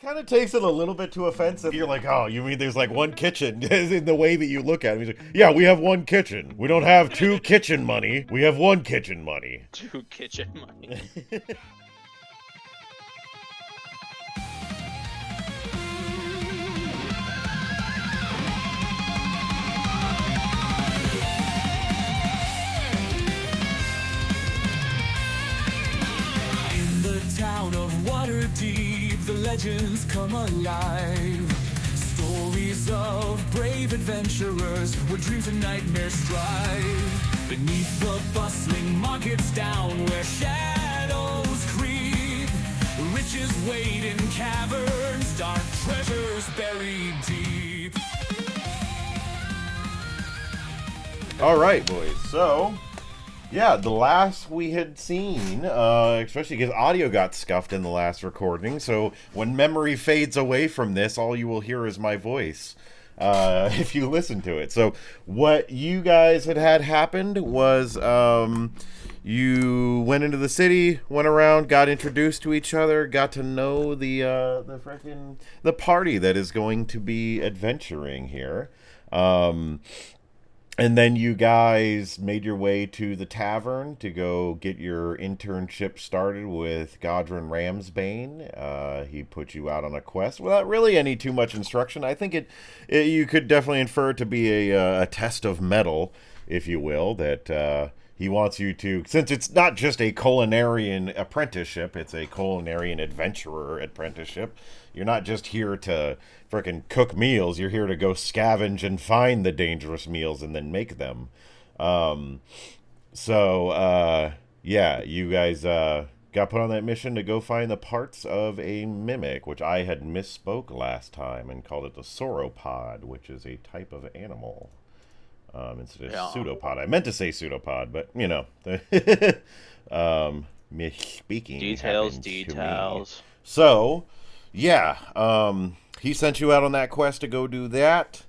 Kind of takes it a little bit too offensive. You're like, oh, you mean there's like one kitchen? In the way that you look at him, he's like, yeah, we have one kitchen. We don't have two kitchen money. We have one kitchen money. To kitchen money. In the town of Waterdeep, the legends come alive. Stories of brave adventurers where dreams and nightmares strive. Beneath the bustling markets down where shadows creep, riches wait in caverns, dark treasures buried deep. All right, boys. So, yeah, the last we had seen, especially because audio got scuffed in the last recording, so when memory fades away from this, all you will hear is my voice, if you listen to it. So, what you guys had happened was, you went into the city, went around, got introduced to each other, got to know the party that is going to be adventuring here. And then you guys made your way to the tavern to go get your internship started with Godrin Ramsbane. He put you out on a quest without really any too much instruction. I think you could definitely infer it to be a test of mettle, if you will, that he wants you to, since it's not just a culinarian apprenticeship, it's a culinarian adventurer apprenticeship. You're not just here to frickin' cook meals. You're here to go scavenge and find the dangerous meals and then make them. Yeah, you guys got put on that mission to go find the parts of a mimic, which I had misspoke last time and called it the sauropod, which is a type of animal. Instead of pseudopod. I meant to say pseudopod, but, you know. Misspeaking. Details. So, yeah, he sent you out on that quest to go do that,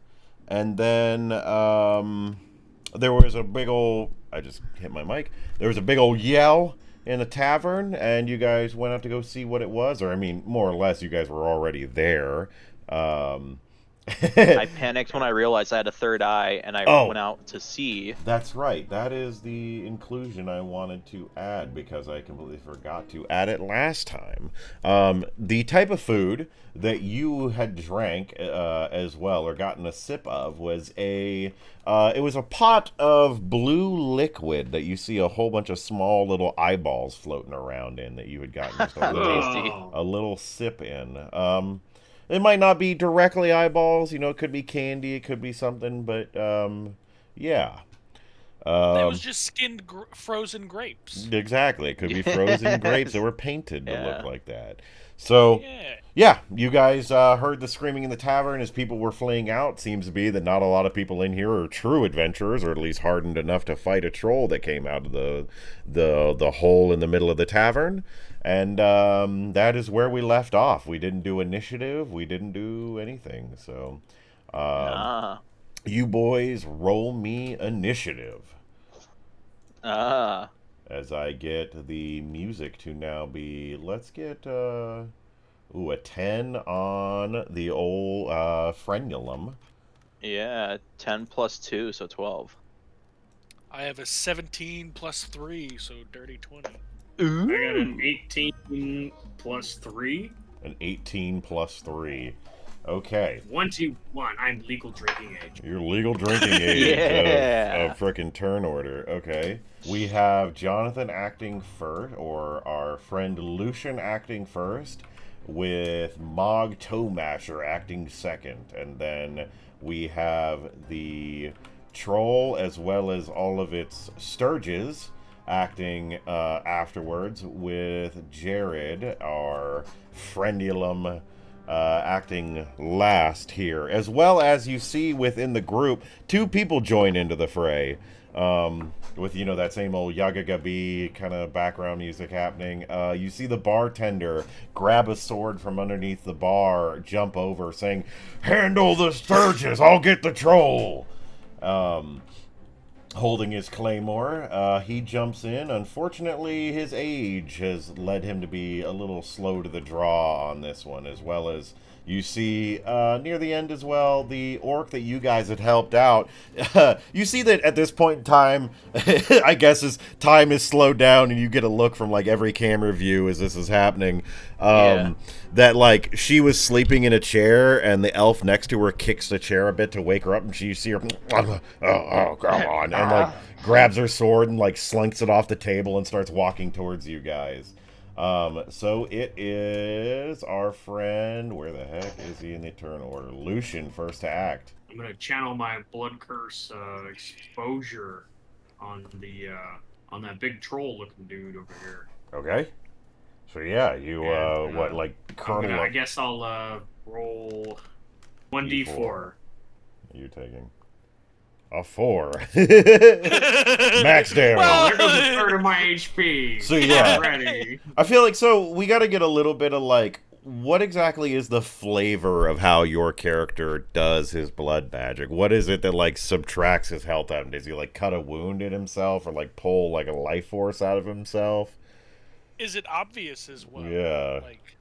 and then there was a big old, I just hit my mic, there was a big old yell in the tavern, and you guys went out to go see what it was, or I mean, more or less, you guys were already there. I panicked when I realized I had a third eye, and I went out to see. That's right. That is the inclusion I wanted to add because I completely forgot to add it last time. The type of food that you had drank as well, or gotten a sip of, was it was a pot of blue liquid that you see a whole bunch of small little eyeballs floating around in that you had gotten just a little sip in. It might not be directly eyeballs, you know, it could be candy, it could be something, but, yeah. It was just skinned frozen grapes. Exactly, it could be frozen grapes that were painted to look like that. So, yeah, you guys heard the screaming in the tavern as people were fleeing out. Seems to be that not a lot of people in here are true adventurers, or at least hardened enough to fight a troll that came out of the hole in the middle of the tavern. And that is where we left off. We didn't do initiative. We didn't do anything. So, you boys roll me initiative. As I get the music to now be, let's get, a 10 on the old frenulum. Yeah, 10 plus 2, so 12. I have a 17 plus 3, so dirty 20. Ooh. I got an 18 plus 3. An 18 plus 3. Okay. 121. I'm legal drinking age. You're legal drinking age of frickin' turn order. Okay. We have Jonathan acting first, or our friend Lucian acting first, with Mog Toemasher acting second. And then we have the troll as well as all of its sturges acting afterwards, with Jared, our frenulum, acting last here. As well as you see within the group, two people join into the fray. With, you know, that same old Yagagabi kind of background music happening. You see the bartender grab a sword from underneath the bar, jump over, saying, "Handle the sturges, I'll get the troll." holding his claymore. He jumps in. Unfortunately, his age has led him to be a little slow to the draw on this one, as well as you see near the end as well, the orc that you guys had helped out. You see that at this point in time, I guess as time is slowed down and you get a look from like every camera view as this is happening, that like she was sleeping in a chair and the elf next to her kicks the chair a bit to wake her up, and you see her, oh, come on, and like grabs her sword and like slinks it off the table and starts walking towards you guys. So it is our friend. Where the heck is he in the turn order? Lucian, first to act. I'm gonna channel my blood curse exposure on the on that big troll looking dude over here. Okay. So yeah, you what like Colonel? I guess I'll roll 1d4. You taking a 4. Max damage. Well, there goes a third of my HP. So yeah, Already. I feel like we got to get a little bit of like, what exactly is the flavor of how your character does his blood magic? What is it that like subtracts his health out? Does he like cut a wound in himself or like pull like a life force out of himself? Is it obvious as well? Yeah. Like,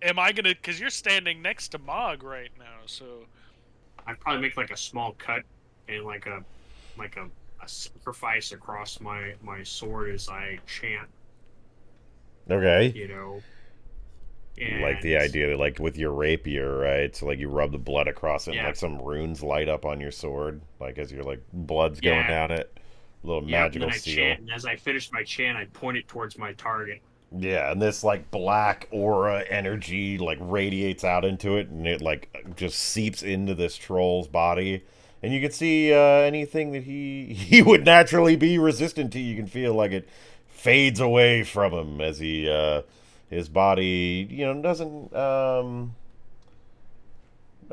am I gonna? Because you're standing next to Mog right now, so I'd probably make like a small cut and like a sacrifice across my sword as I chant. Okay. You know. Like the idea that like with your rapier, right? So like you rub the blood across it and Yeah. like some runes light up on your sword, like as your like blood's going down it. Little magical and then I seal. chant, and as I finish my chant, I point it towards my target. Yeah, and this like black aura energy like radiates out into it, and it like just seeps into this troll's body, and you can see anything that he would naturally be resistant to. You can feel like it fades away from him as he his body, doesn't.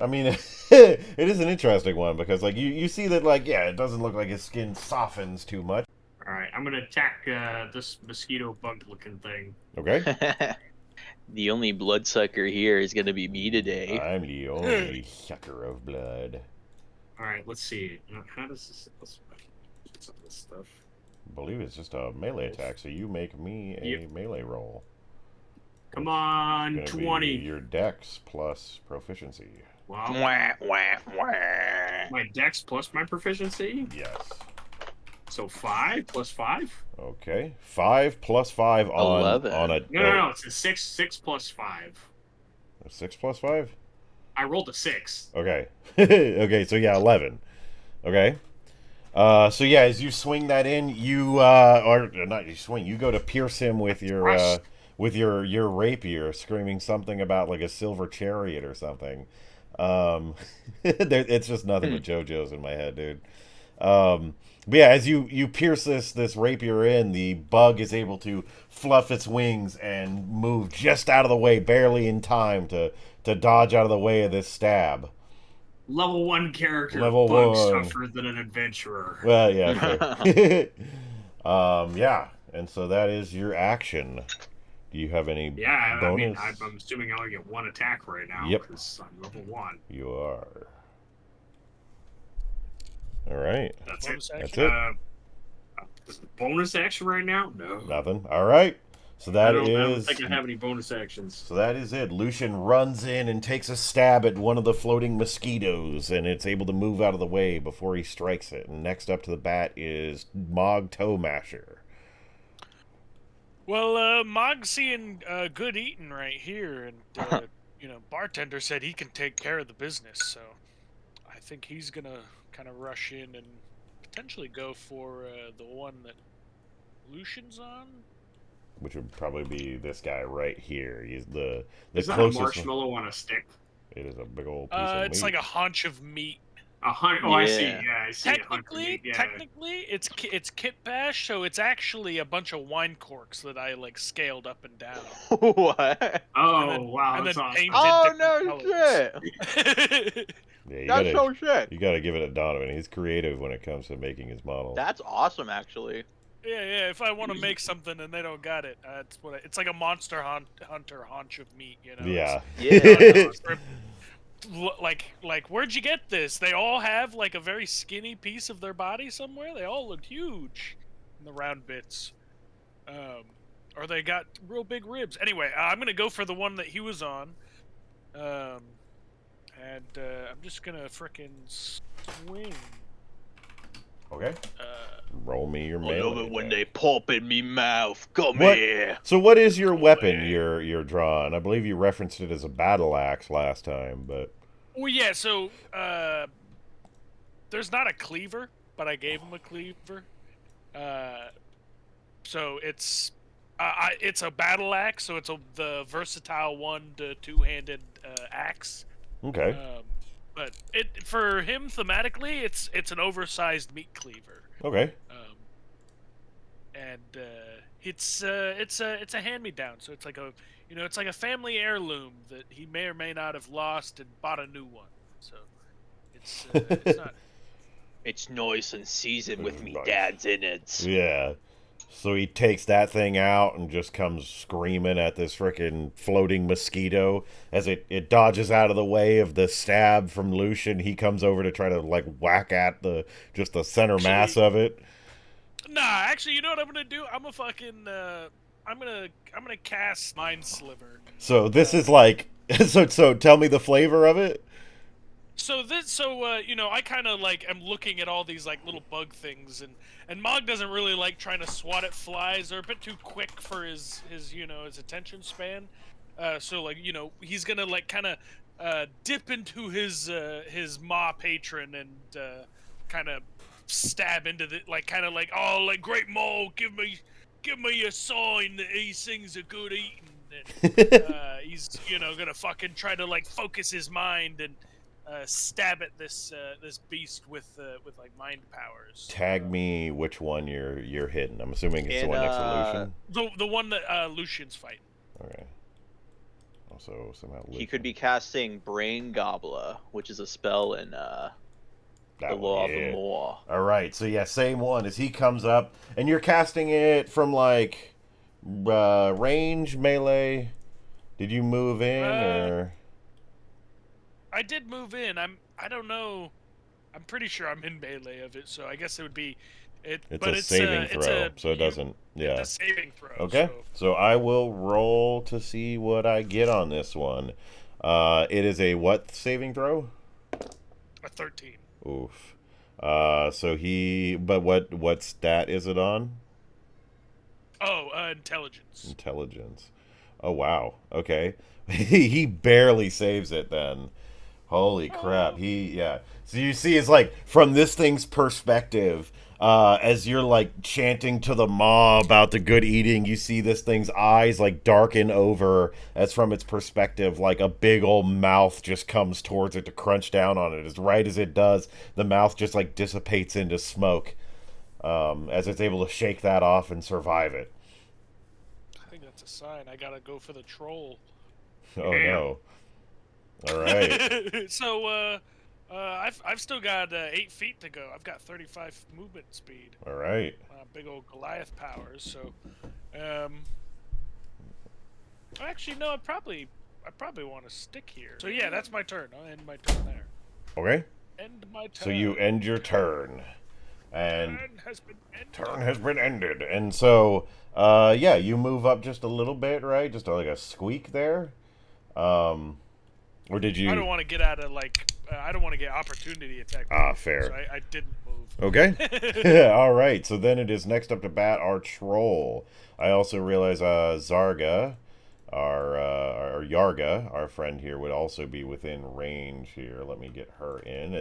I mean, it is an interesting one because like you see that like it doesn't look like his skin softens too much. All right, I'm gonna attack this mosquito bug-looking thing. Okay. The only bloodsucker here is gonna be me today. I'm the only sucker of blood. All right, let's see. How does this? Some of this stuff. I believe it's just a melee attack, so you make me a melee roll. Come on, Gonna 20. be your dex plus proficiency. Wow. Wah, wah, wah. My dex plus my proficiency. Yes. So 5 plus 5. Okay. 5 plus 5 on 11. on a No. It's a 6 plus 5. 6 plus 5. I rolled a 6. Okay. Okay. So yeah, 11. Okay. So yeah, as you swing that in, you or not you swing, you go to pierce him with your rapier, screaming something about like a silver chariot or something. It's just nothing but JoJo's in my head, dude. But yeah, as you pierce this rapier in, the bug is able to fluff its wings and move just out of the way, barely in time to dodge out of the way of this stab. Level 1 character. Level bug 1. tougher than an adventurer. Well, yeah. Sure. Yeah, and so that is your action. Do you have any Yeah, bonus? I mean, I'm assuming I only get 1 attack right now. Yep. Because I'm level 1. You are. All right. That's Bonus it. action? Is it bonus action right now? No. Nothing. All right. So I that don't is. think I have any bonus actions. So that is it. Lucian runs in and takes a stab at one of the floating mosquitoes, and it's able to move out of the way before he strikes it. And next up to the bat is Mog Toe Masher. Well, Mog's seeing good eating right here, and bartender said he can take care of the business, so I think he's gonna kind of rush in and potentially go for the one that Lucian's on. Which would probably be this guy right here. He's the Is that a closest. marshmallow on a stick? It is a big old piece of It's meat. like a haunch of meat. Oh, I see. Yeah. Yeah, I see. Technically, it's Kit Bash, so it's actually a bunch of wine corks that I like scaled up and down. What? Oh, wow, and that's then awesome. painted Oh different no colors. shit! Yeah, you That's gotta, so shit. you gotta give it to Donovan. He's creative when it comes to making his models. That's awesome, actually. Yeah. If I want to make something and they don't got it, it's like a Monster Hunter haunch of meat, you know. Yeah. Yeah. like where'd you get this? They all have like a very skinny piece of their body somewhere. They all looked huge in the round bits, or they got real big ribs. Anyway, I'm gonna go for the one that he was on, and I'm just gonna frickin' swing. Okay. Roll me your I melee. love it when attack. they pop in me mouth. Come What? here. So what is your weapon you're drawing? I believe you referenced it as a battle axe last time, but Well, yeah. So there's not a cleaver, but I gave him a cleaver. So it's a battle axe. So it's the versatile 1 to 2-handed axe. okay. But for him thematically, it's an oversized meat cleaver. Okay. And it's a hand-me-down, so it's like a family heirloom that he may or may not have lost and bought a new one. So it's not. It's nice and seasoned with me Nice. dad's innards. Yeah. So he takes that thing out and just comes screaming at this frickin' floating mosquito as it dodges out of the way of the stab from Lucian. He comes over to try to like whack at the center mass of it. Nah, actually, you know what I'm gonna do? I'm gonna cast Mind Sliver. So this is like so tell me the flavor of it. So I kind of like am looking at all these like little bug things, and Mog doesn't really like trying to swat at flies. They're a bit too quick for his attention span. So like he's gonna like kind of dip into his maw patron and kind of stab into the great Mog, give me a sign that he sings a good eating. And, he's gonna fucking try to like focus his mind and stab at this beast with like mind powers. Tag me which one you're hitting. I'm assuming it's the one next to Lucian. The one that Lucian's fighting. Okay. Also somehow Lucian. He could be casting Brain Gobbler, which is a spell in the Law of the Moor. All right. So yeah, same one as he comes up, and you're casting it from like range, melee. Did you move in or? I did move in. I don't know. I'm pretty sure I'm in melee of it, so I guess it would be it. It's but a saving throw, so it doesn't. Yeah. It's a saving throw. Okay. So I will roll to see what I get on this one. It is a what saving throw? A 13. Oof. But what stat is it on? Oh, intelligence. Intelligence. Oh wow. Okay. He barely saves it then. Holy crap. So you see it's like from this thing's perspective, as you're like chanting to the maw about the good eating, you see this thing's eyes like darken over as from its perspective, like a big old mouth just comes towards it to crunch down on it. As right as it does, the mouth just like dissipates into smoke, as it's able to shake that off and survive it. I think that's a sign. I gotta go for the troll. Oh no. All right. So, I've still got 8 feet to go. I've got 35 movement speed. All right. Big old Goliath powers. So, actually, no. I probably want to stick here. So yeah, that's my turn. I'll end my turn there. Okay. End my turn. So you end your turn, and Turn has been ended. And so, yeah, you move up just a little bit, right? Just like a squeak there. Or did you? I don't want to get out of I don't want to get opportunity attack. Fair. So I didn't move. Okay. All right. So then it is next up to bat our troll. I also realize Zarga, our Yarga, our friend here, would also be within range here. Let me get her in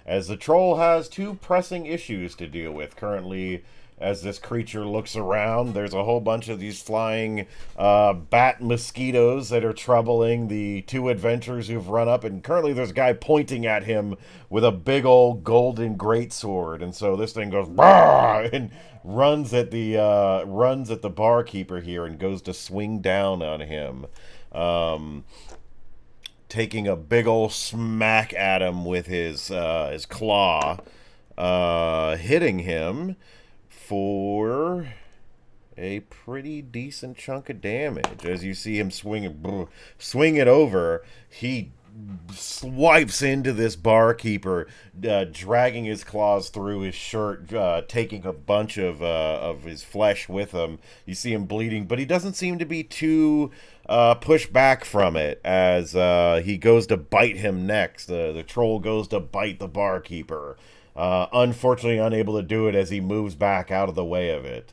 as the troll has 2 pressing issues to deal with currently. As this creature looks around, there's a whole bunch of these flying bat mosquitoes that are troubling the 2 adventurers who've run up, and currently there's a guy pointing at him with a big old golden greatsword, and so this thing goes bah! And runs at the barkeeper here and goes to swing down on him, taking a big old smack at him with his claw, hitting him for a pretty decent chunk of damage. As you see him swing it over, he swipes into this barkeeper, dragging his claws through his shirt, taking a bunch of his flesh with him. You see him bleeding, but he doesn't seem to be too pushed back from it as he goes to bite him next. The troll goes to bite the barkeeper. Unfortunately unable to do it as he moves back out of the way of it.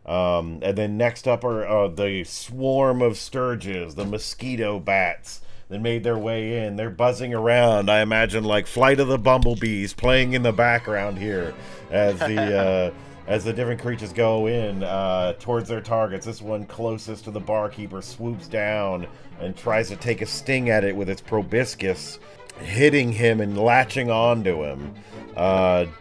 And then next up are the swarm of sturges, the mosquito bats that made their way in. They're buzzing around, I imagine, like Flight of the Bumblebees playing in the background here as the different creatures go in towards their targets. This one closest to the barkeeper swoops down and tries to take a sting at it with its proboscis, hitting him and latching onto him.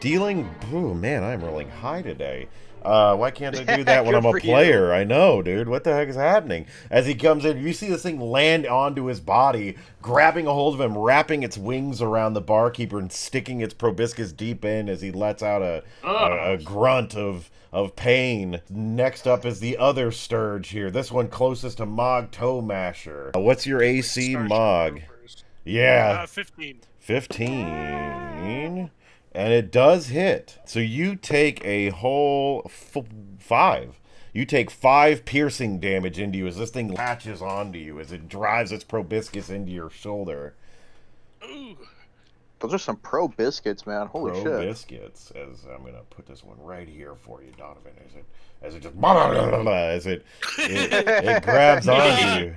Dealing... Ooh, man, I'm rolling high today. Why can't I do that when I'm a player? I know, dude. What the heck is happening? As he comes in, you see this thing land onto his body, grabbing a hold of him, wrapping its wings around the barkeeper, and sticking its proboscis deep in as he lets out a grunt of pain. Next up is the other Sturge here. This one closest to Mog Toe Masher. What's your AC, Mog? Yeah. 15. 15. And it does hit. So you take a whole 5. You take 5 piercing damage into you as this thing latches onto you, as it drives its proboscis into your shoulder. Ooh. Those are some pro biscuits, man. Holy shit. Biscuits. As I'm gonna put this one right here for you, Donovan. As it just it grabs onto you.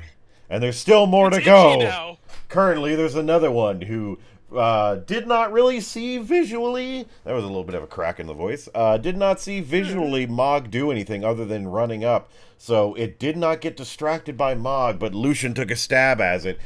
And there's still more to go. Now. Currently, there's another one who did not really see visually. That was a little bit of a crack in the voice. Did not see visually Mog do anything other than running up. So it did not get distracted by Mog, but Lucian took a stab as it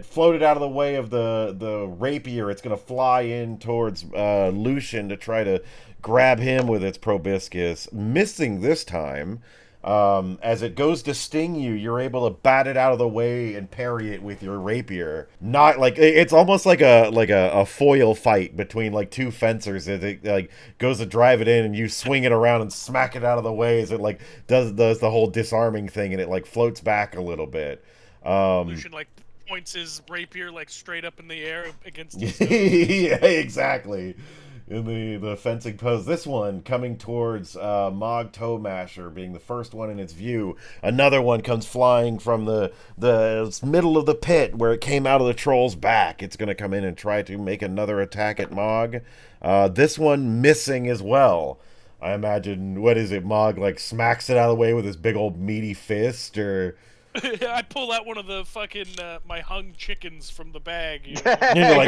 floated out of the way of the rapier. It's going to fly in towards Lucian to try to grab him with its proboscis, missing this time. As it goes to sting you, you're able to bat it out of the way and parry it with your rapier. Not like it's almost like a foil fight between like two fencers. As it like goes to drive it in, and you swing it around and smack it out of the way as it like does the whole disarming thing, and it like floats back a little bit. Lucian like points his rapier like straight up in the air against his yeah, exactly. In the fencing pose. This one coming towards Mog Toe Masher, being the first one in its view. Another one comes flying from the middle of the pit where it came out of the troll's back. It's going to come in and try to make another attack at Mog. This one missing as well. I imagine, what is it, Mog like smacks it out of the way with his big old meaty fist, or... I pull out one of the fucking my hung chickens from the bag. You know?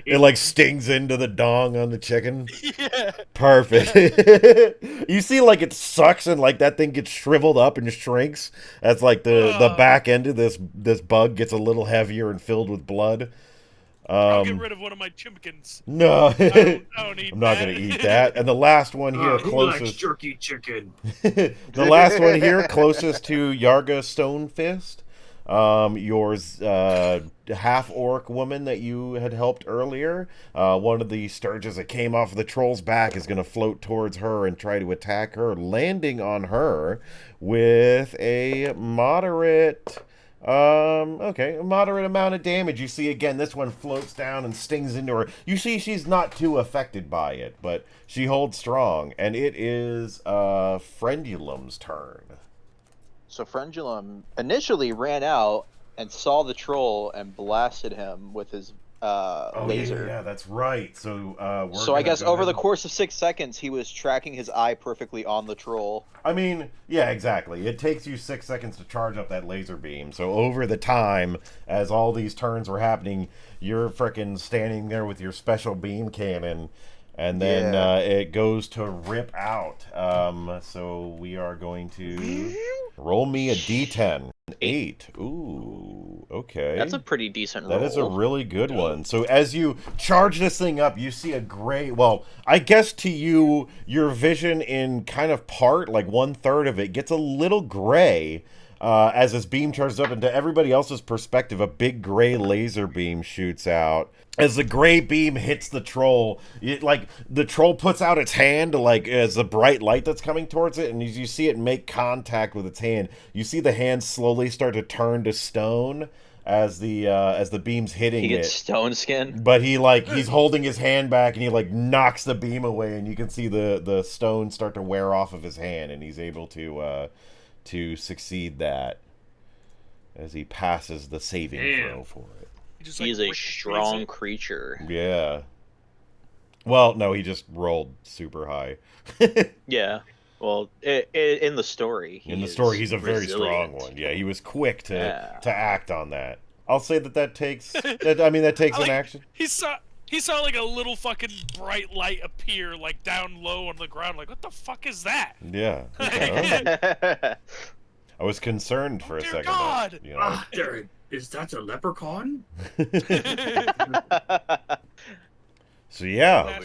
It like stings into the dong on the chicken. Yeah. Perfect. You see, like it sucks and like that thing gets shriveled up and shrinks as like the back end of this bug gets a little heavier and filled with blood. I'll get rid of one of my chimkins. No, I don't eat I'm not gonna eat that. And the last one here, who closest likes jerky chicken? the last one here, closest to Yarga Stonefist, yours half-orc woman that you had helped earlier. One of the sturges that came off the troll's back is going to float towards her and try to attack her, landing on her with a moderate... a moderate amount of damage. You see, again, this one floats down and stings into her. You see she's not too affected by it, but she holds strong, and it is Frendulum's turn. So Frendulum initially ran out and saw the troll and blasted him with his laser. Yeah, that's right. So I guess over the course of 6 seconds, he was tracking his eye perfectly on the troll. I mean, yeah, exactly. It takes you 6 seconds to charge up that laser beam. So over the time, as all these turns were happening, you're frickin' standing there with your special beam cannon, and then it goes to rip out. So we are going to roll me a d10. 8. Ooh, okay. That's a pretty decent roll. That is a really good one. So as you charge this thing up, you see a gray... Well, I guess to you, your vision in kind of part, like 1/3 of it, gets a little gray as this beam charges up. And to everybody else's perspective, a big gray laser beam shoots out. As the gray beam hits the troll, the troll puts out its hand, like as the bright light that's coming towards it, and as you see it make contact with its hand, you see the hand slowly start to turn to stone, as the beam's hitting He gets it. stone skin. But he's holding his hand back and he like knocks the beam away, and you can see the stone start to wear off of his hand, and he's able to succeed that as he passes the saving throw for it. He's a strong creature. Yeah. Well, no, he just rolled super high. Yeah. Well, in the story, he's a very strong one. Yeah, he was quick to act on that. I'll say that takes. That takes an action. He saw like a little fucking bright light appear like down low on the ground. Like, what the fuck is that? Yeah. I was concerned for a second. God! You know. Is that a leprechaun? So yeah,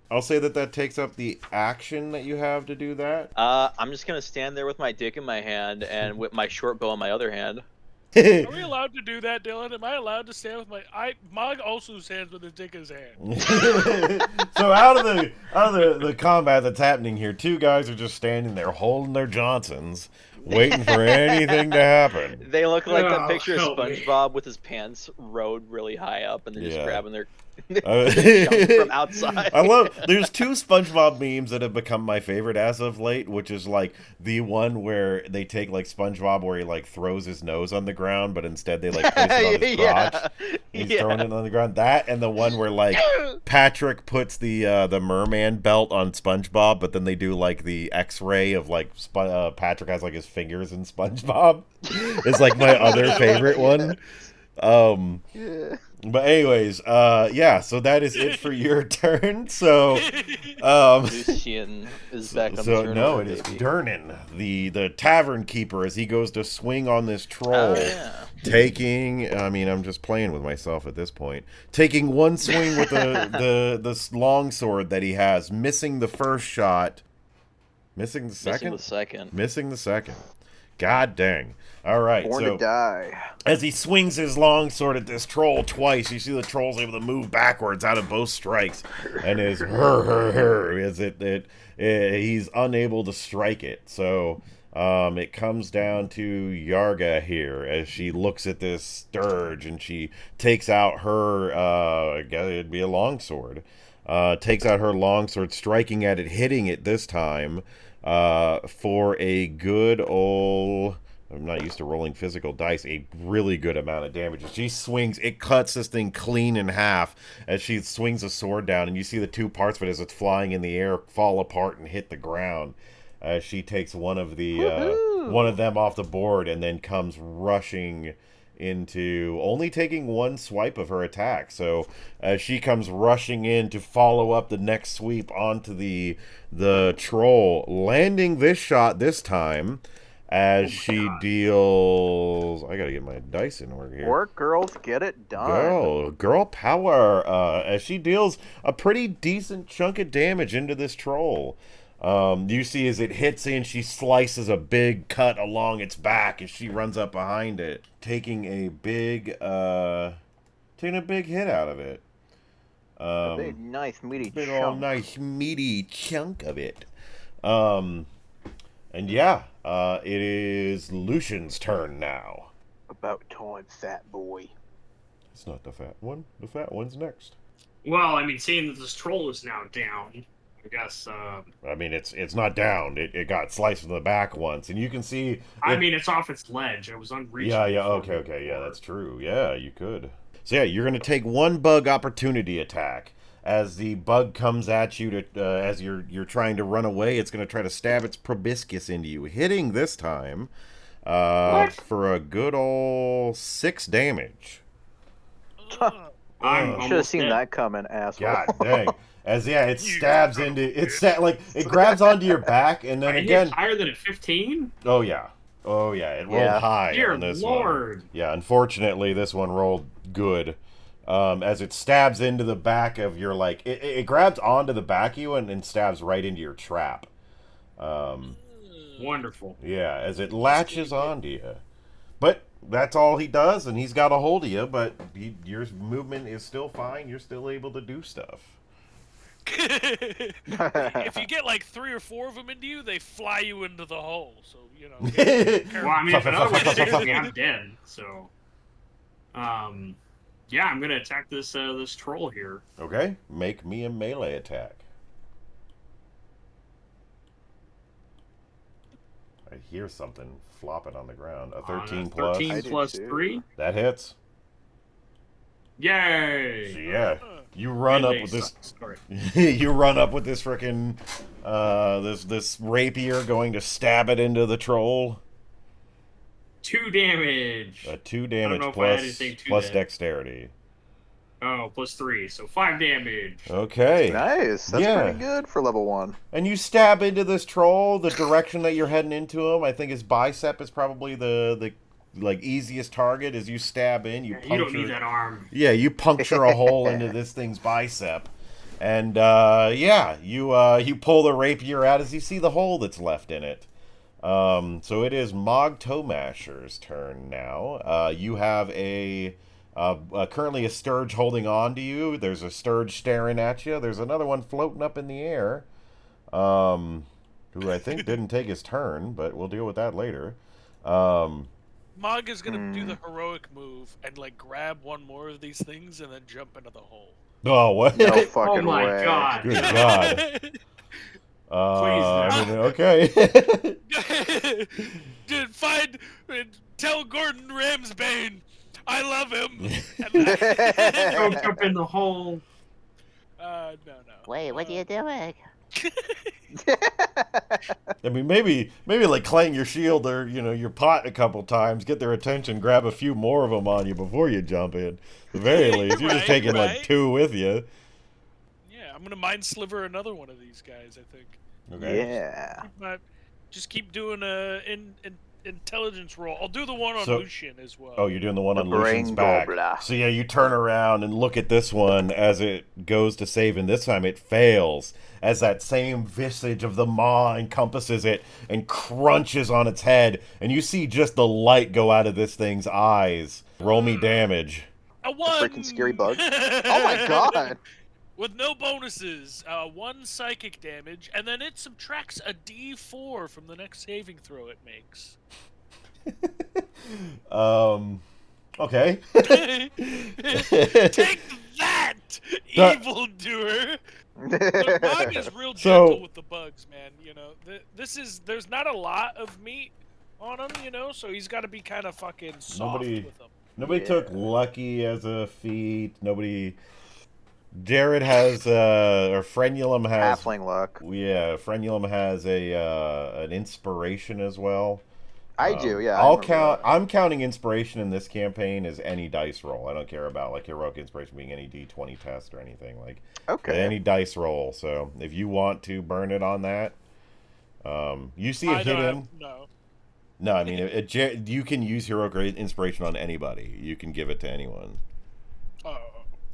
I'll say that takes up the action that you have to do that. I'm just gonna stand there with my dick in my hand and with my short bow in my other hand. Are we allowed to do that, Dylan? Am I allowed to stand with Mog also stands with his dick in his hand. So out of the combat that's happening here, two guys are just standing there holding their Johnsons, waiting for anything to happen. They look like that picture of SpongeBob with his pants rode really high up, and they're just grabbing their junk from outside. There's two SpongeBob memes that have become my favorite as of late, which is like the one where they take like SpongeBob where he like throws his nose on the ground, but instead they like place it on his crotch. He's throwing it on the ground. That, and the one where like Patrick puts the merman belt on SpongeBob, but then they do like the X-ray of like Patrick has like his fingers in SpongeBob. Is like my other favorite one. But anyways, so that is it for your turn. So, Lucian is back on the turn. No, it is Durnan, the tavern keeper, as he goes to swing on this troll, taking. I'm just playing with myself at this point. Taking one swing with the long sword that he has, missing the first shot, missing the second. Missing the second. God dang. All right. Born to die. As he swings his long sword at this troll twice, you see the troll's able to move backwards out of both strikes, and he's unable to strike it. So it comes down to Yarga here as she looks at this scourge, and she takes out her I guess it'd be a longsword. Takes out her longsword, striking at it, hitting it this time. For a good old, I'm not used to rolling physical dice, a really good amount of damage. As she swings, it cuts this thing clean in half as she swings a sword down, and you see the two parts of it as it's flying in the air fall apart and hit the ground. She takes one of them off the board and then comes rushing into only taking one swipe of her attack. So as she comes rushing in to follow up the next sweep onto the troll, landing this shot this time as she deals. I gotta get my dice in order here. Work, girls, get it done. Girl power. As she deals a pretty decent chunk of damage into this troll. You see as it hits in, she slices a big cut along its back as she runs up behind it, taking a big hit out of it. A big, nice, meaty big chunk. old nice, meaty chunk of it. It is Lucian's turn now. About time, fat boy. It's not the fat one. The fat one's next. Well, seeing that this troll is now down, I guess. It's not down. It got sliced in the back once, and you can see. It's off its ledge. It was unreachable. Yeah. Okay. Yeah, that's true. Yeah, you could. So yeah, you're gonna take one bug opportunity attack as the bug comes at you to as you're trying to run away. It's gonna try to stab its proboscis into you, hitting this time for a good old 6 damage. I should have seen that coming, asshole. God dang. It stabs into it grabs onto your back, and then again higher than a 15. Oh yeah, it rolled high. Dear on this Lord. one. Yeah, unfortunately, this one rolled good. As it stabs into the back of your it grabs onto the back of you and stabs right into your trap. Wonderful. Yeah, as it latches onto you, but that's all he does, and he's got a hold of you. But your movement is still fine. You're still able to do stuff. If you get like 3 or 4 of them into you, they fly you into the hole. So you know. Get Well, I mean, if another one sticks me, I'm dead. So, yeah, I'm gonna attack this this troll here. Okay, make me a melee attack. I hear something flopping on the ground. A 13 plus. 13 I do plus too. 3. That hits. Yay! So yeah, you run up Melee with this. sucks. Sorry. You run up with this frickin' this rapier, going to stab it into the troll. 2 damage. A 2 know damage if I had plus anything to plus that. dexterity. Oh, plus 3, so 5 damage. Okay. Nice. That's Yeah. pretty good for level 1. And you stab into this troll. The direction that you're heading into him, I think his bicep is probably the like easiest target. As you stab in, you You don't need that arm. Yeah, you puncture a hole into this thing's bicep, and yeah, you pull the rapier out as you see the hole that's left in it. So it is Mog Toemasher's turn now. You have currently a Sturge holding on to you. There's a Sturge staring at you. There's another one floating up in the air, who I think didn't take his turn, but we'll deal with that later. Mog is gonna do the heroic move and like grab one more of these things and then jump into the hole. Oh, what? No Oh fucking my way. god. Good God. I mean, no. okay. Dude, tell Gordon Ramsbane I love him. Don't jump in the hole. No. Wait, what are you doing? I mean, maybe like clang your shield or your pot a couple times, get their attention, grab a few more of them on you before you jump in. At the very least, you're just Right, taking like right. 2 with you. Yeah, I'm gonna mind sliver another one of these guys. I think. Okay. Yeah. Just keep doing intelligence roll. I'll do the one on So- Lucian as well. Oh, you're doing the one on The Lucian's brain back. gobbler. So yeah, you turn around and look at this one as it goes to save, and this time it fails. As that same visage of the maw encompasses it and crunches on its head, and you see just the light go out of this thing's eyes. Roll me damage. A one. freaking scary bug. Oh my god. With no bonuses, 1 psychic damage, and then it subtracts a D4 from the next saving throw it makes. Okay. Take that, evildoer! Look, Mog is real So- gentle with the bugs, man. There's not a lot of meat on him, so he's got to be kind of fucking soft with them. Nobody took lucky as a feat. Nobody. Jared has or Frenulum has. Halfling luck. Yeah, Frenulum has an inspiration as well. I do, yeah. I I'll remember count. that. I'm counting inspiration in this campaign as any dice roll. I don't care about like heroic inspiration being any D20 test or anything like. Okay. Any dice roll. So if you want to burn it on that, you see I it don't hidden. have- no. No, I mean you can use heroic inspiration on anybody. You can give it to anyone. Oh.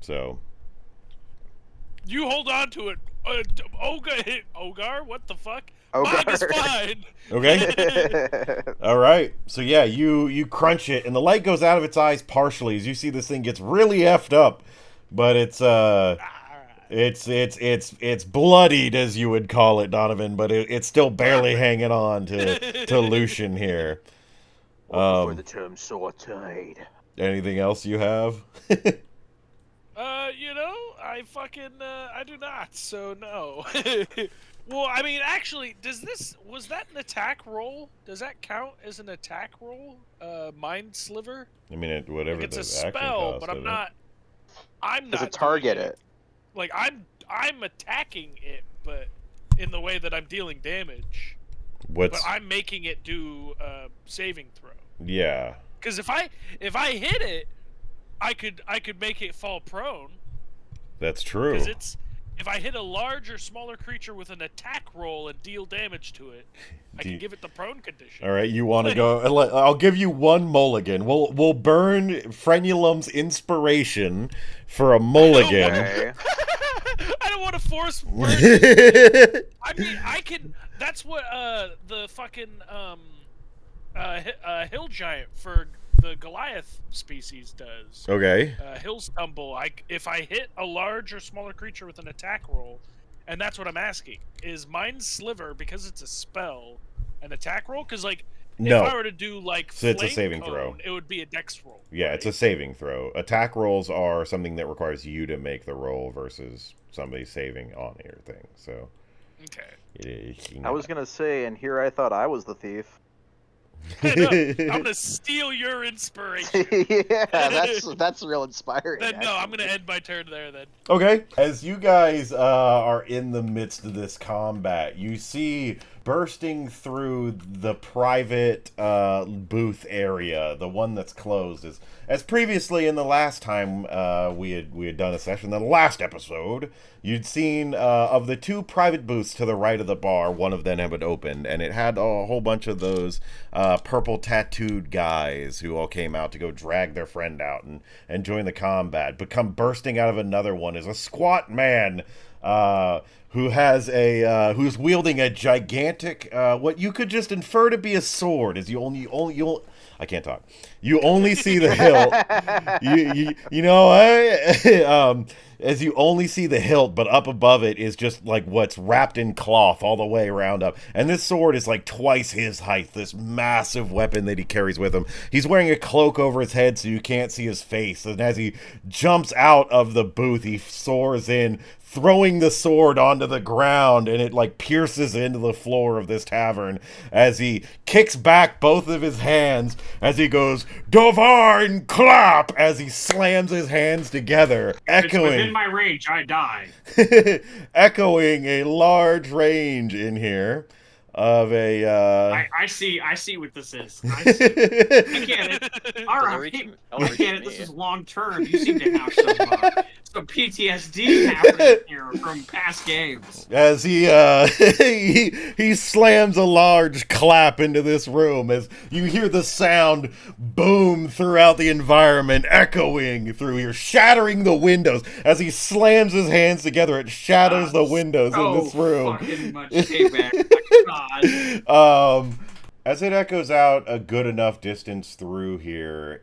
So You hold on to it. Ogar? What the fuck? Ogar. Mog is fine. okay. All right. So yeah, you crunch it, and the light goes out of its eyes partially as you see this thing gets really effed up, but it's bloodied as you would call it, Donovan, but it's still barely hanging on to Lucian here. For the term sauteed. Anything else you have? I do not, so no. Well, I mean, actually, was that an attack roll? Does that count as an attack roll? Mind Sliver? I mean, whatever Like, it's the a action spell, cost but of I'm it. not. I'm Does not it target doing it? Like, I'm attacking it, but in the way that I'm dealing damage. What's But I'm making it do a saving throw. yeah? Because if I hit it, I could make it fall prone. That's true. Because if I hit a large or smaller creature with an attack roll and deal damage to it, I can give it the prone condition. All right, you want to go? I'll give you one mulligan. We'll burn Frenulum's inspiration for a mulligan. Okay. I don't want to force burn. I mean, I can. That's what the fucking hill giant for the Goliath species does. Okay. Hill stumble. If I hit a large or smaller creature with an attack roll, And that's what I'm asking. Is Mind Sliver, because it's a spell, an attack roll? Because, like, No. if I were to do, like, So it's a Flame saving Cone, throw. it would be a dex roll. Yeah, right? it's a saving throw. Attack rolls are something that requires you to make the roll versus somebody saving on your thing. So Okay. it is. I was gonna say, and here I thought I was the thief. No, I'm going to steal your inspiration. Yeah, that's real inspiring. Then, no, I'm actually. going to end my turn there, then. Okay. As you guys are in the midst of this combat, you see bursting through the private booth area, the one that's closed, as previously in the last time we had done a session, the last episode, you'd seen of the two private booths to the right of the bar, one of them had been opened, and it had a whole bunch of those purple tattooed guys who all came out to go drag their friend out and join the combat. But come bursting out of another one is a squat man who has who's wielding a gigantic what you could just infer to be a sword. As you'll I can't talk. You only see the hilt. You know what? As you only see the hilt, but up above it is just like what's wrapped in cloth all the way around up. And this sword is like twice his height, this massive weapon that he carries with him. He's wearing a cloak over his head so you can't see his face. And as he jumps out of the booth, he soars in, throwing the sword onto the ground, and it like pierces into the floor of this tavern as he kicks back both of his hands as he goes, Dovahn clap, as he slams his hands together, If it's within echoing my range, I die. echoing a large range in here of a I see what this is. I get it. All Doesn't right, reach me. I get it. This is long term. You seem to have some PTSD happening here from past games. as he he slams a large clap into this room as you hear the sound boom throughout the environment, echoing through here, shattering the windows. As he slams his hands together, it shatters the windows in this room. Fucking much payback. My God. As it echoes out a good enough distance through here,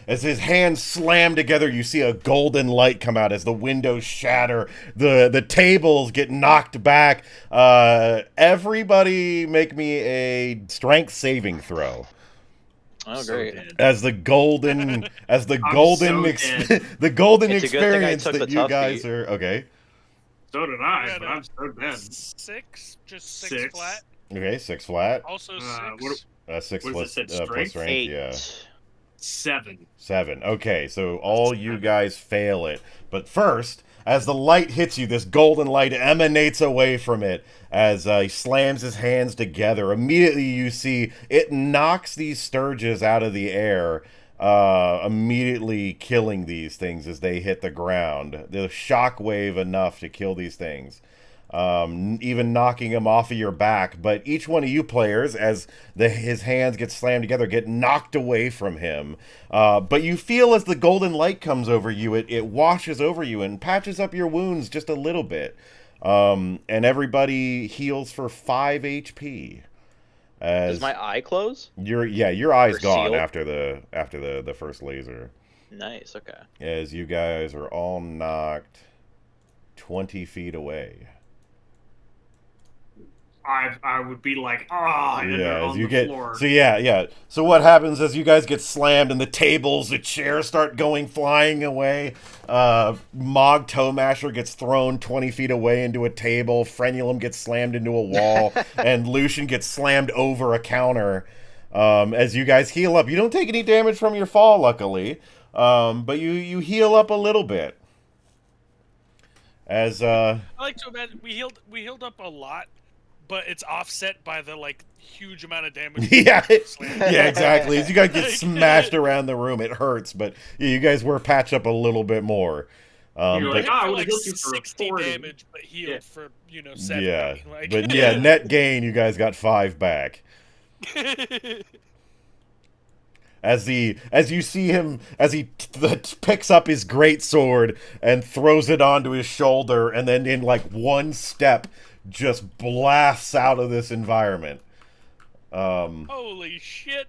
as his hands slam together, you see a golden light come out as the windows shatter, the tables get knocked back. Everybody make me a strength saving throw. Oh, So great. dead. As the golden so the golden It's a good thing I experience took that the you tough guys beat. are okay. So did I, Yeah, but no. I'm so dead. 6? Just 6 6. flat? Okay, 6 flat. Also 6? what- 6 what plus, is it, plus strength? strength, 8. yeah. 7. 7. Okay, so all you guys fail it. But first, as the light hits you, this golden light emanates away from it as he slams his hands together. Immediately you see it knocks these Sturges out of the air, immediately killing these things as they hit the ground. The shockwave enough to kill these things. Even knocking him off of your back. But each one of you players, as his hands get slammed together, get knocked away from him. But you feel as the golden light comes over you, it washes over you and patches up your wounds just a little bit. And everybody heals for 5 HP. As Does my eye close? your eye's Or gone seal? after the first laser. Nice. Okay. As you guys are all knocked 20 feet away. I would be like, and they're on as you the get floor. so so what happens is you guys get slammed and the tables, the chairs start going flying away. Mog Toemasher gets thrown 20 feet away into a table. Frenulum gets slammed into a wall, and Lucian gets slammed over a counter. As you guys heal up, you don't take any damage from your fall, luckily, but you heal up a little bit. As I like to imagine we healed up a lot, but it's offset by the like huge amount of damage. yeah, Slam. yeah, exactly. As you guys get smashed around the room, it hurts, but yeah, you guys were patched up a little bit more. You're But like, I for would've like healed you for 60 40. damage, but healed Yeah. for 70. yeah, Like, but yeah, net gain, you guys got 5 back. As you see him, as he picks up his great sword and throws it onto his shoulder, and then in like one step, just blasts out of this environment. Holy shit!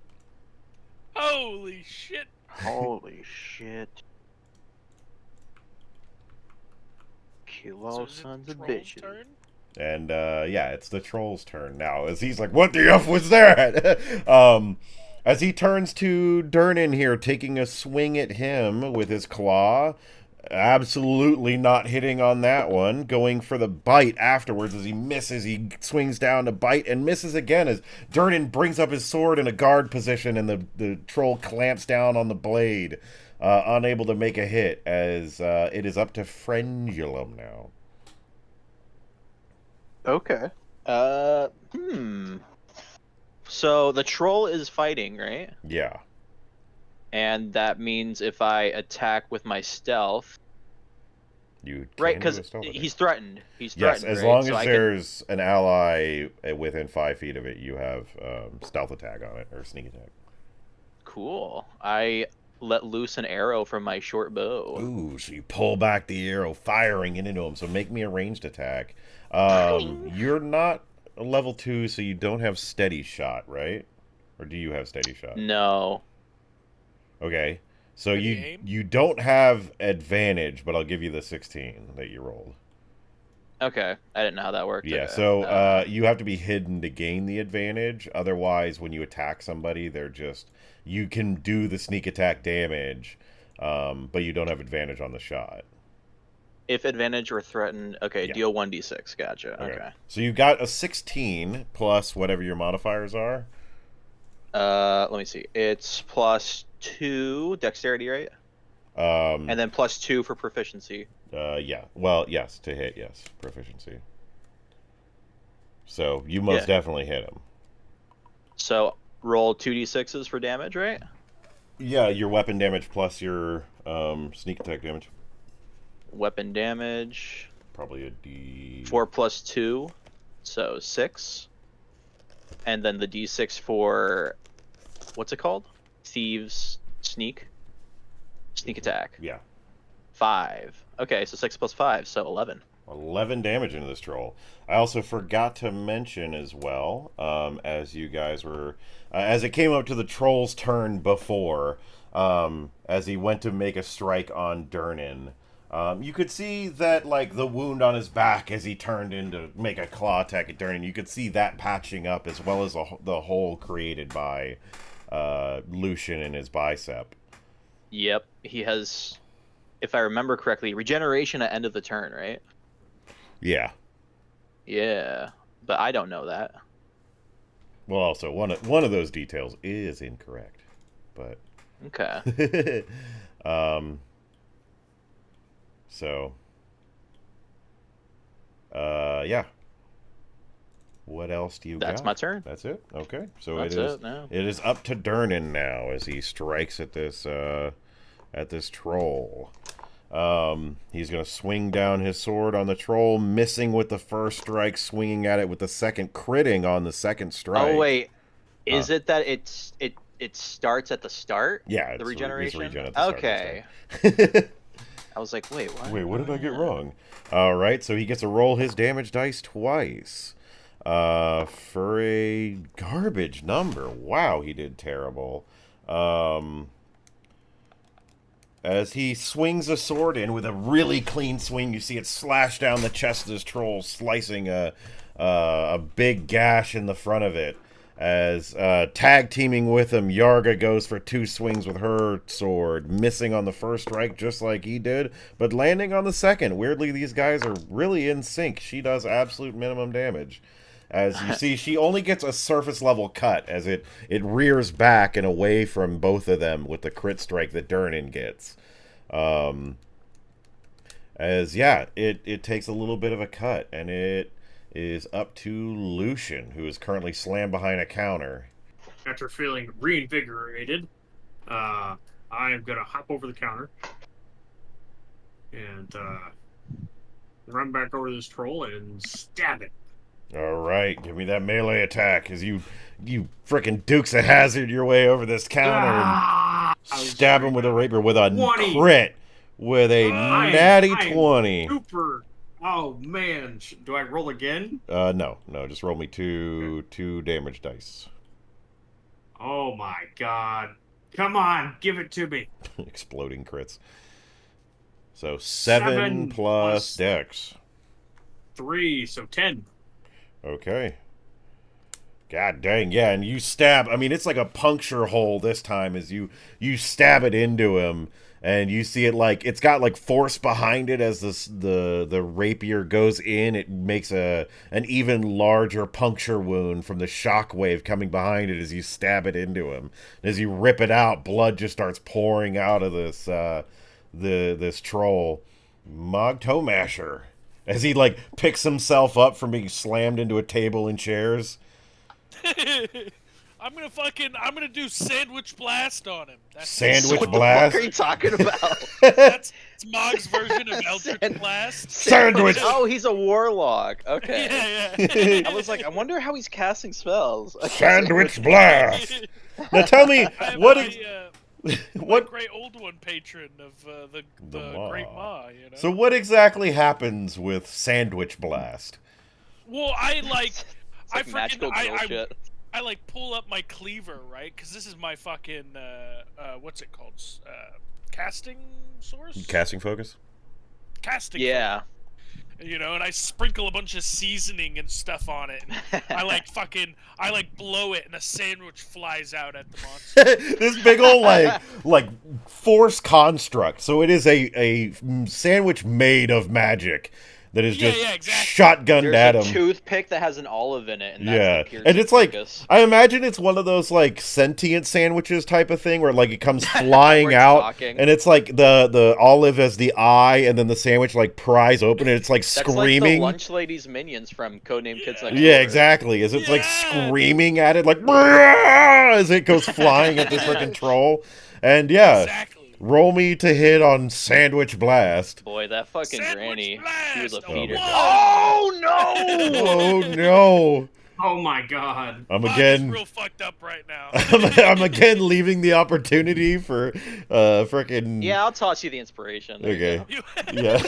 Holy shit! Holy shit. You So all is it sons the of troll's bitches. turn? And yeah, it's the troll's turn now. As he's like, "What the f was that?" As he turns to Durnan here, taking a swing at him with his claw. Absolutely not hitting on that one. Going for the bite afterwards as he misses. He swings down to bite and misses again as Durnan brings up his sword in a guard position and the troll clamps down on the blade. Unable to make a hit as it is up to Frendulum now. Okay. So the troll is fighting, right? Yeah. And that means if I attack with my stealth, You right? can do Because a stealth attack. he's threatened. He's Yes, threatened. as right? long So as I can- there's an ally within 5 feet of it, you have stealth attack on it, or sneak attack. Cool. I let loose an arrow from my short bow. Ooh, so you pull back the arrow, firing it into him. So make me a ranged attack. You're not a level 2, so you don't have steady shot, right? Or do you have steady shot? No. Okay. So Steady you aim? you don't have advantage, but I'll give you the 16 that you rolled. Okay. I didn't know how that worked. Yeah, Okay. so you have to be hidden to gain the advantage. Otherwise, when you attack somebody, they're just... You can do the sneak attack damage, but you don't have advantage on the shot. If advantage or threatened, okay, Yeah. deal 1d6. Gotcha. Okay. So you got a 16 plus whatever your modifiers are. Let me see. It's +2 dexterity, right? And then +2 for proficiency. Yeah. Well, yes, to hit, yes. Proficiency. So you most definitely hit him. So roll 2d6s for damage, right? Yeah, your weapon damage plus your sneak attack damage. Weapon damage. Probably a D... 4 plus 2, so 6. And then the d6 for... What's it called? Thieves sneak attack. Yeah. 5. Okay, so 6 plus 5, so 11. 11 damage into this troll. I also forgot to mention as well, as you guys were... as it came up to the troll's turn before, as he went to make a strike on Durnan, you could see that, like, the wound on his back as he turned in to make a claw attack at Durnan, you could see that patching up as well as the hole created by Lucian in his bicep. Yep, he has, if I remember correctly, regeneration at end of the turn, right? Yeah. Yeah, but I don't know that. Well, also, one of those details is incorrect, but... Okay. So, yeah. What else do you got? That's my turn. That's it? Okay. So That's it is it, no. it is up to Durnan now as he strikes at this troll. He's going to swing down his sword on the troll, missing with the first strike, swinging at it with the second, critting on the second strike. Oh wait, is it that it starts at the start? Yeah, the it's regeneration. regen at the start of the Okay. turn. I was like, wait, what? Wait, what did I get wrong? All right, so he gets to roll his damage dice twice. For a garbage number. Wow, he did terrible. As he swings a sword in with a really clean swing, you see it slash down the chest of this troll, slicing a big gash in the front of it. As tag teaming with him, Yarga goes for 2 swings with her sword, missing on the first strike just like he did, but landing on the second. Weirdly, these guys are really in sync. She does absolute minimum damage. As you see, she only gets a surface level cut as it rears back and away from both of them with the crit strike that Durnan gets. It takes a little bit of a cut, and it is up to Lucian, who is currently slammed behind a counter. After feeling reinvigorated, I am gonna hop over the counter and run back over this troll and stab it. All right, give me that melee attack as you frickin' Dukes of Hazzard your way over this counter and stab him with a rapier with a 20. crit with a natty 20. Super. Oh man, do I roll again? No, just roll me two damage dice. Oh my god. Come on, give it to me. Exploding crits. So 7 7 plus plus- Dex. 3, so 10. Okay. God dang, yeah, and you stab. I mean, it's like a puncture hole this time as you stab it into him, and you see it like it's got like force behind it as the rapier goes in. It makes an even larger puncture wound from the shock wave coming behind it as you stab it into him. And as you rip it out, blood just starts pouring out of this this troll. Mog Toemasher, as he like picks himself up from being slammed into a table and chairs. I'm gonna do sandwich blast on him. Sandwich What blast? the fuck are you talking about? That's Mog's version of Eldritch Blast. Sandwich. Oh, he's a warlock. Okay. Yeah, I was like, I wonder how he's casting spells. Okay. Sandwich blast. Now tell me I'm what my what great old one patron of the Maw. Great Maw, you know. so what exactly happens with Sandwich Blast? Well, I like, It's I like freaking, magical girl shit. I like pull up my cleaver, right? Because this is my fucking what's it called? Casting source. Casting focus? Casting. Yeah. focus, you know, and I sprinkle a bunch of seasoning and stuff on it. And I like blow it, and a sandwich flies out at the monster. This big old like force construct. So it is a sandwich made of magic that is Yeah, just yeah, exactly. shotgunned There's at a him. toothpick that has an olive in it, and that's Yeah, the piercing and it's like focus. I imagine it's one of those like sentient sandwiches type of thing where like it comes Where flying it's out, talking. and it's like the olive as the eye, and then the sandwich like pries open, and it's like That's screaming. like the lunch lady's minions from Codename Kids Next Yeah, Door. exactly. As it's like Yeah. screaming at it, like "Brrrr!" as it goes flying at this freaking troll, and yeah. Exactly. Roll me to hit on Sandwich Blast. Boy, that fucking Sandwich granny. She was a blast! feeder. Whoa! Oh no! Oh no! Oh my god. I'm Mog is again. real fucked up right now. I'm again leaving the opportunity for frickin' Yeah, I'll toss you the inspiration. There you Okay. go. You- Yeah.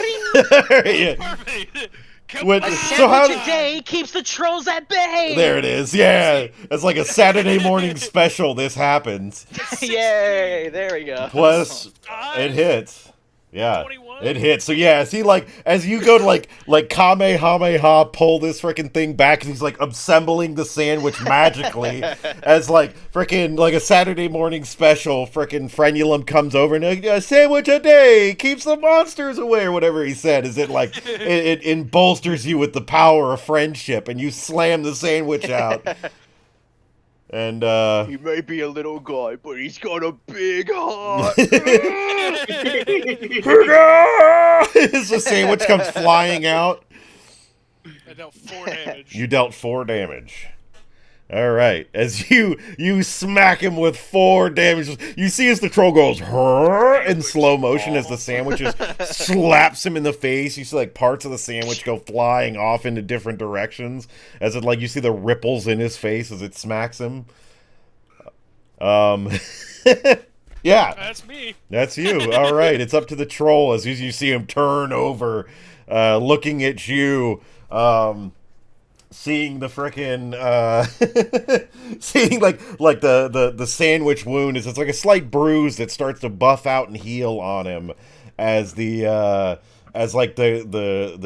Yeah. Perfect. Come What- on. so how- Sandwich a day keeps the trolls at bay. There it is. Yeah. It's like a Saturday morning special. This happens. Yay! There we go. Plus, Five, it hits. Yeah. 21? It hits. So yeah, see, like as you go to like Kamehameha pull this freaking thing back, and he's like assembling the sandwich magically, as like freaking like a Saturday morning special. Freaking Frenulum comes over and a sandwich a day keeps the monsters away, or whatever he said. Is it like it bolsters you with the power of friendship, and you slam the sandwich out. And He may be a little guy, but he's got a big heart. as the sandwich comes flying out. I dealt 4 damage. You dealt 4 damage. All right. As you smack him with 4 damage, you see as the troll goes "Hurr," in slow motion as the sandwich just slaps him in the face. You see like parts of the sandwich go flying off into different directions as it like you see the ripples in his face as it smacks him. Yeah. That's me. That's you. All right. It's up to the troll as you see him turn over, looking at you, seeing the frickin' seeing like the sandwich wound is it's like a slight bruise that starts to buff out and heal on him as the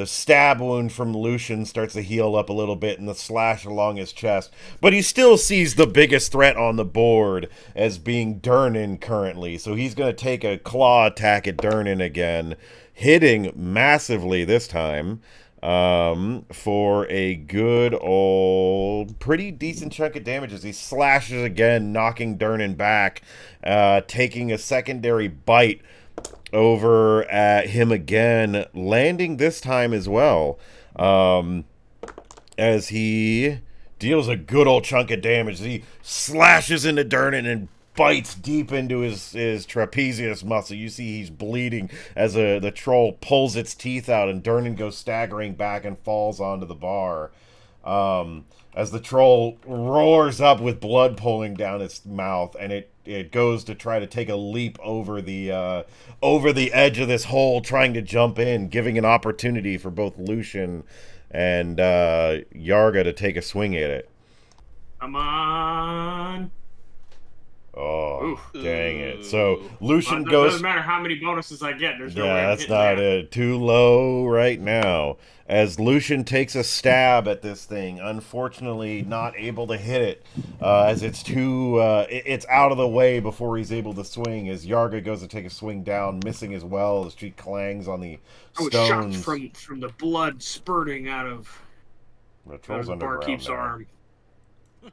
stab wound from Lucian starts to heal up a little bit and the slash along his chest. But he still sees the biggest threat on the board as being Durnan currently. So he's going to take a claw attack at Durnan again, hitting massively this time for a good old, pretty decent chunk of damage as he slashes again, knocking Durnan back, taking a secondary bite over at him again, landing this time as well, as he deals a good old chunk of damage. He slashes into Durnan and bites deep into his trapezius muscle. You see he's bleeding as the troll pulls its teeth out, and Durnan goes staggering back and falls onto the bar. As the troll roars up with blood pooling down its mouth, and it goes to try to take a leap over the edge of this hole, trying to jump in, giving an opportunity for both Lucian and Yarga to take a swing at it. Come on. Oh, Oof. dang it. So Ooh. Lucian It goes. doesn't matter how many bonuses I get. There's no way Yeah, I'm that's hitting not that. it. Too low right now. As Lucian takes a stab at this thing, unfortunately not able to hit it, as it's too, it's out of the way before he's able to swing. As Yarga goes to take a swing down, missing as well as she clangs on the I was shocked stones. from the blood spurting out of The Troll's the underground barkeep's now. arm.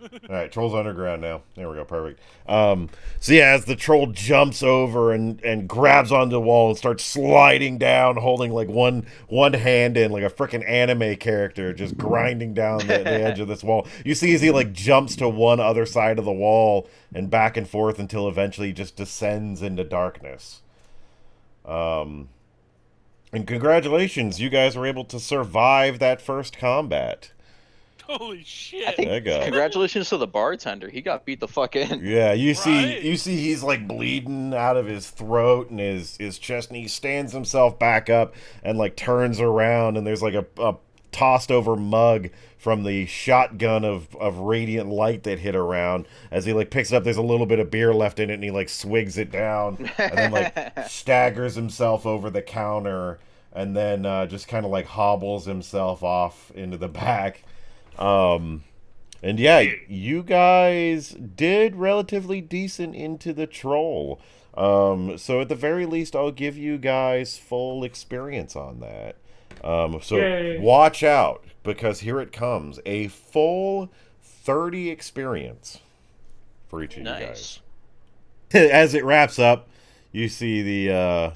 All right, Troll's underground now. There we go, perfect. So yeah, as the Troll jumps over and grabs onto the wall and starts sliding down, holding like one hand in like a freaking anime character, just grinding down the edge of this wall. You see as he like jumps to one other side of the wall and back and forth until eventually he just descends into darkness. And congratulations, you guys were able to survive that first combat. Holy shit! I think There you go. congratulations to the bartender. He got beat the fuck in. Yeah, you Right. see he's like bleeding out of his throat and his chest, and he stands himself back up and like turns around, and there's like a tossed over mug from the shotgun of radiant light that hit around. As he like picks it up, there's a little bit of beer left in it, and he like swigs it down and then like staggers himself over the counter and then just kind of like hobbles himself off into the back. And yeah, you guys did relatively decent into the Troll. So at the very least, I'll give you guys full experience on that. So Yay. watch out, because here it comes. A full 30 experience for each of you guys. Nice. As it wraps up, you see the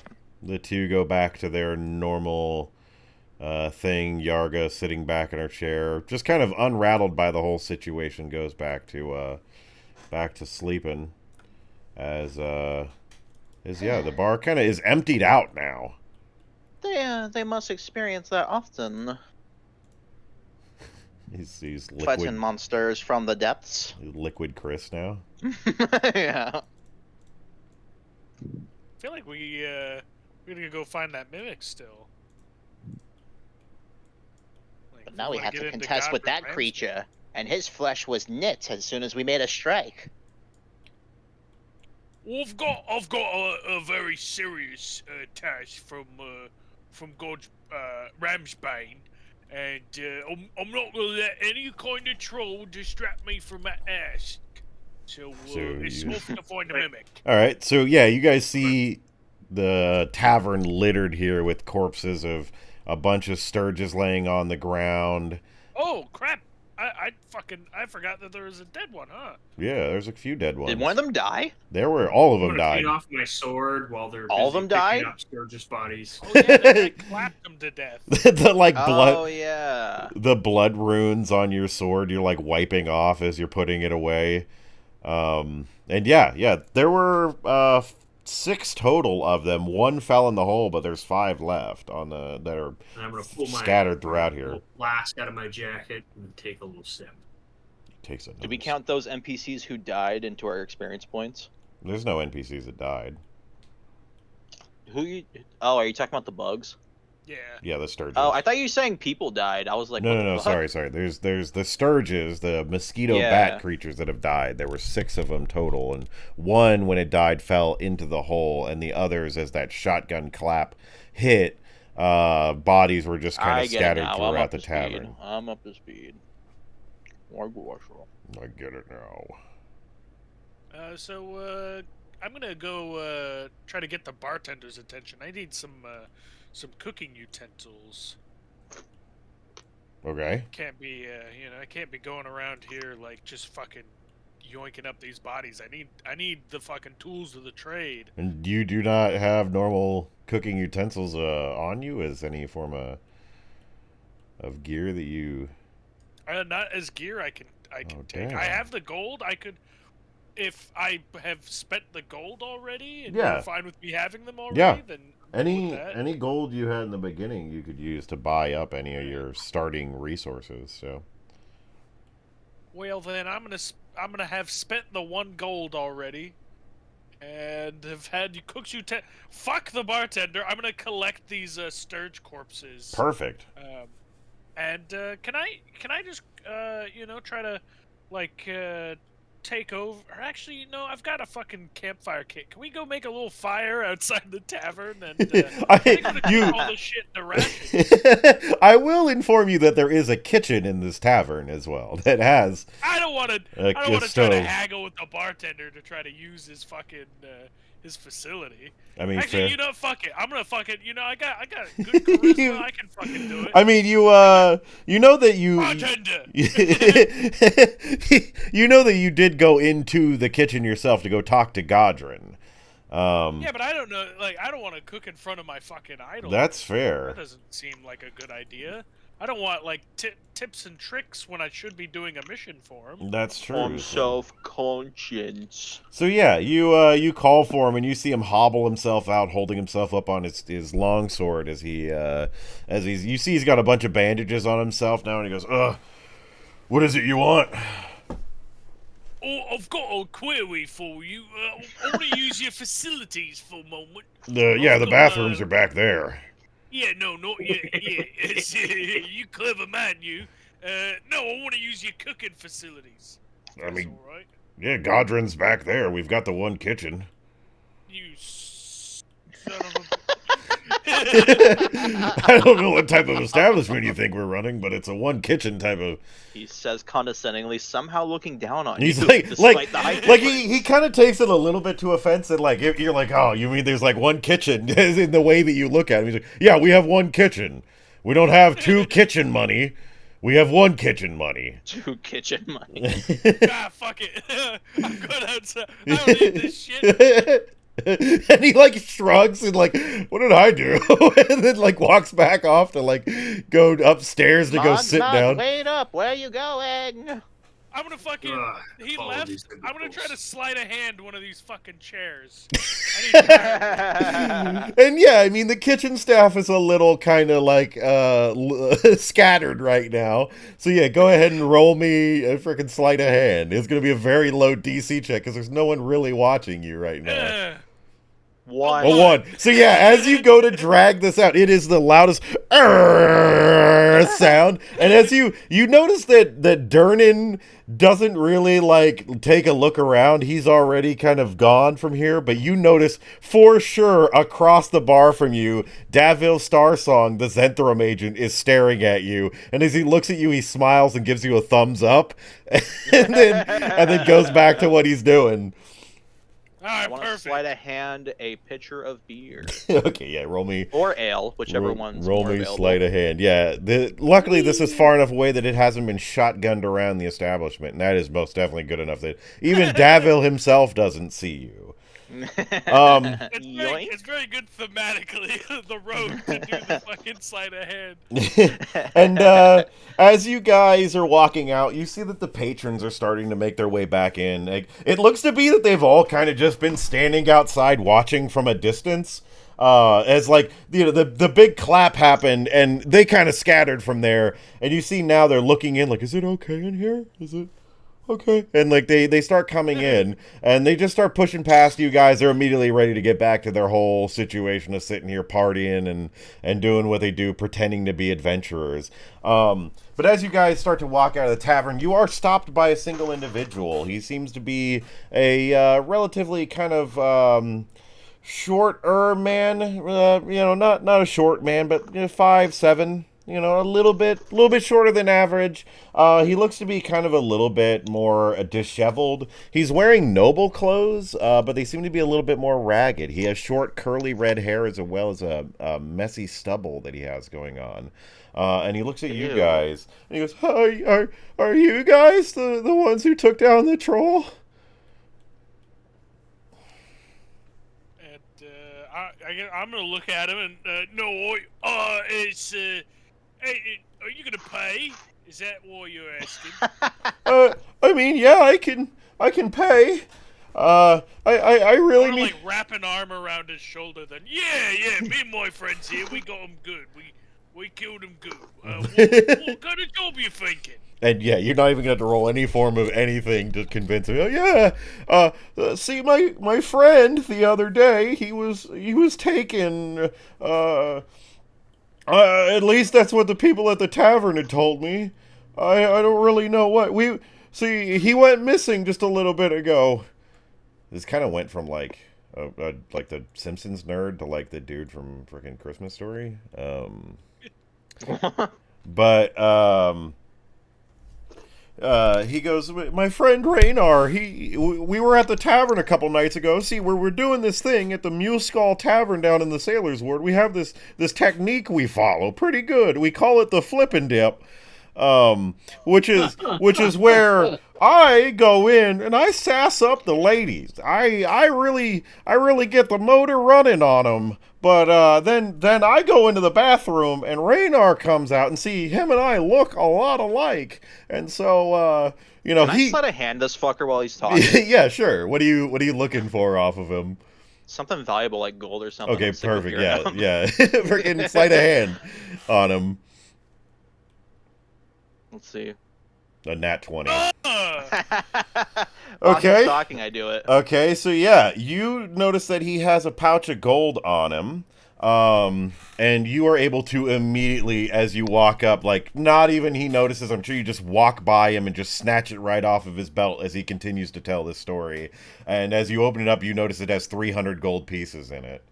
two go back to their normal thing. Yarga sitting back in her chair, just kind of unrattled by the whole situation, goes back to sleeping. As the bar kind of is emptied out now. They must experience that often. He's Fighting liquid, monsters from the depths. liquid Chris now. Yeah. I feel like we're gonna go find that mimic still. Like, But now we wanna have get to into contest with Godfrey that Ramsay. creature, and his flesh was knit as soon as we made a strike. Well, I've got a very serious task from God's Ramsbane, and I'm not gonna let any kind of troll distract me from my task. So it's you- off to find a mimic. All right, so yeah, you guys see the tavern littered here with corpses of a bunch of sturges laying on the ground. Oh crap! I forgot that there was a dead one, huh? Yeah, there's a few dead ones. Did one of them die? There were all of I'm them gonna died. clean off my sword while they're All of busy them died? picking up Sturgis bodies. Oh yeah, that guy clapped him to death. The like blood. Oh yeah. The blood runes on your sword you're like wiping off as you're putting it away. And yeah, there were 6 total of them. 1 fell in the hole, but there's 5 left on the that are And I'm gonna pull my scattered throughout here. little flask out of my jacket and take a little sip. Takes a Did we nice- count those NPCs who died into our experience points? There's no NPCs that died. Who you? Oh, are you talking about the bugs? Yeah. Yeah, the sturges. Oh, I thought you were saying people died. I was like, what no, the fuck? sorry. There's the sturges, the mosquito Yeah. bat creatures that have died. There were 6 of them total, and 1 when it died fell into the hole, and the others, as that shotgun clap hit, bodies were just kind I of get it scattered now. I'm throughout up the to tavern. speed. I'm up to speed. More gosh. I get it now. So I'm gonna go try to get the bartender's attention. I need some cooking utensils. Okay. Can't be I can't be going around here like just fucking yoinking up these bodies. I need the fucking tools of the trade. And you do not have normal cooking utensils on you as any form of gear that you... Not as gear I can Oh, take. damn. I have the gold. I could, if I have spent the gold already, and Yeah. you're fine with me having them already, Yeah. then I'm cool with that. Any gold you had in the beginning you could use to buy up any of your starting resources, so... Well, then I'm gonna have spent the 1 gold already, and have had you cooks fuck the bartender. I'm gonna collect these sturge corpses. Perfect. And can I just try to like take over. Or actually, I've got a fucking campfire kit. Can we go make a little fire outside the tavern and I'm gonna cook all this shit into rations? I will inform you that there is a kitchen in this tavern as well that has. I don't want to try stove. to haggle with the bartender to try to use his fucking his facility. I mean, actually, fair. fuck it. I'm gonna fucking, I got good charisma. I can fucking do it. I mean, you know that you. Bartender. You know that you did go into the kitchen yourself to go talk to Godrin. Yeah, but I don't know. Like, I don't want to cook in front of my fucking idol. That's fair. That doesn't seem like a good idea. I don't want like tips and tricks when I should be doing a mission for him. That's true. On self-conscience. So yeah, you call for him and you see him hobble himself out, holding himself up on his long sword as you see he's got a bunch of bandages on himself now, and he goes, what is it you want? Oh, I've got a query for you. I want to use your facilities for a moment. The bathrooms are back there. Yeah, no, not yet. Yeah, you clever man, you. No, I want to use your cooking facilities. I mean, all right. Yeah, Godrin's back there. We've got the one kitchen. You son of a... I don't know what type of establishment you think we're running, but it's a one kitchen type of. He says condescendingly, somehow looking down on He's you. like despite the height he kind of takes it a little bit to offense, and like you're like, oh, you mean there's like one kitchen? In the way that you look at him, he's like, yeah, we have one kitchen. We don't have two kitchen money. We have one kitchen money. Two kitchen money. Fuck it. I'm good outside. I don't need this shit. And he like shrugs and like, what did I do? And then like walks back off to like go upstairs to go sit down. Wait up, where are you going? I'm gonna fucking. He follow left. these I'm gonna try to rules. slide a hand one of these fucking chairs. I need to And yeah, I mean the kitchen staff is a little kind of like scattered right now. So yeah, go ahead and roll me a freaking sleight of hand. It's gonna be a very low DC check because there's no one really watching you right now. One. A 1. So yeah, as you go to drag this out, it is the loudest sound. And as you notice that Durnan doesn't really like take a look around. He's already kind of gone from here, but you notice for sure across the bar from you, Davil Starsong, the Zentrum agent, is staring at you. And as he looks at you, he smiles and gives you a thumbs up, and then goes back to what he's doing. All I right, want to perfect. sleight of hand a pitcher of beer Okay, yeah, roll me. or ale, whichever one's roll more me available. sleight of hand. Yeah, luckily this is far enough away that it hasn't been shotgunned around the establishment, and that is most definitely good enough that even Davil himself doesn't see you. It's very good thematically, the road to do the fucking sleight of hand. And as you guys are walking out, you see that the patrons are starting to make their way back in. Like, it looks to be that they've all kind of just been standing outside watching from a distance. As like the big clap happened, and they kind of scattered from there. And you see now they're looking in, like, is it okay in here? Is it okay? And like they start coming in, and they just start pushing past you guys. They're immediately ready to get back to their whole situation of sitting here partying and doing what they do, pretending to be adventurers. But as you guys start to walk out of the tavern, you are stopped by a single individual. He seems to be a relatively kind of shorter man, not a short man, but 5'7", a little bit shorter than average. He looks to be kind of a little bit more disheveled. He's wearing noble clothes, but they seem to be a little bit more ragged. He has short, curly red hair as well as a messy stubble that he has going on. And he looks at you Ew. guys, and he goes, "Hi, are you guys the ones who took down the troll?" And I'm gonna look at him and no, it's hey, are you gonna pay? Is that what you're asking? I mean, yeah, I can pay. I really I'm gonna, need. like wrap an arm around his shoulder. Then yeah, me and my friends here, we got him good. We killed him good. What kind of job you thinking? And yeah, you're not even going to roll any form of anything to convince him. Oh, yeah. See, my friend the other day, he was taken. At least that's what the people at the tavern had told me. I don't really know what he went missing just a little bit ago. This kind of went from like the Simpsons nerd to like the dude from freaking Christmas Story. But he goes, my friend Raynar, we were at the tavern a couple nights ago. See, we're doing this thing at the Mule Skull Tavern down in the Sailor's Ward. We have this technique we follow, pretty good. We call it the flip and dip, which is where I go in and I sass up the ladies. I really get the motor running on them. But then I go into the bathroom and Raynar comes out and see him and I look a lot alike. And so Can I sleight of hand this fucker while he's talking? Yeah, sure. What are you looking for off of him? Something valuable like gold or something. Okay, perfect. Yeah. Freaking sleight of hand on him. Let's see. A nat 20. While Okay. he's talking, I do it. Okay, so yeah, you notice that he has a pouch of gold on him, and you are able to immediately, as you walk up, like, not even he notices, I'm sure you just walk by him and just snatch it right off of his belt as he continues to tell this story. And as you open it up, you notice it has 300 gold pieces in it.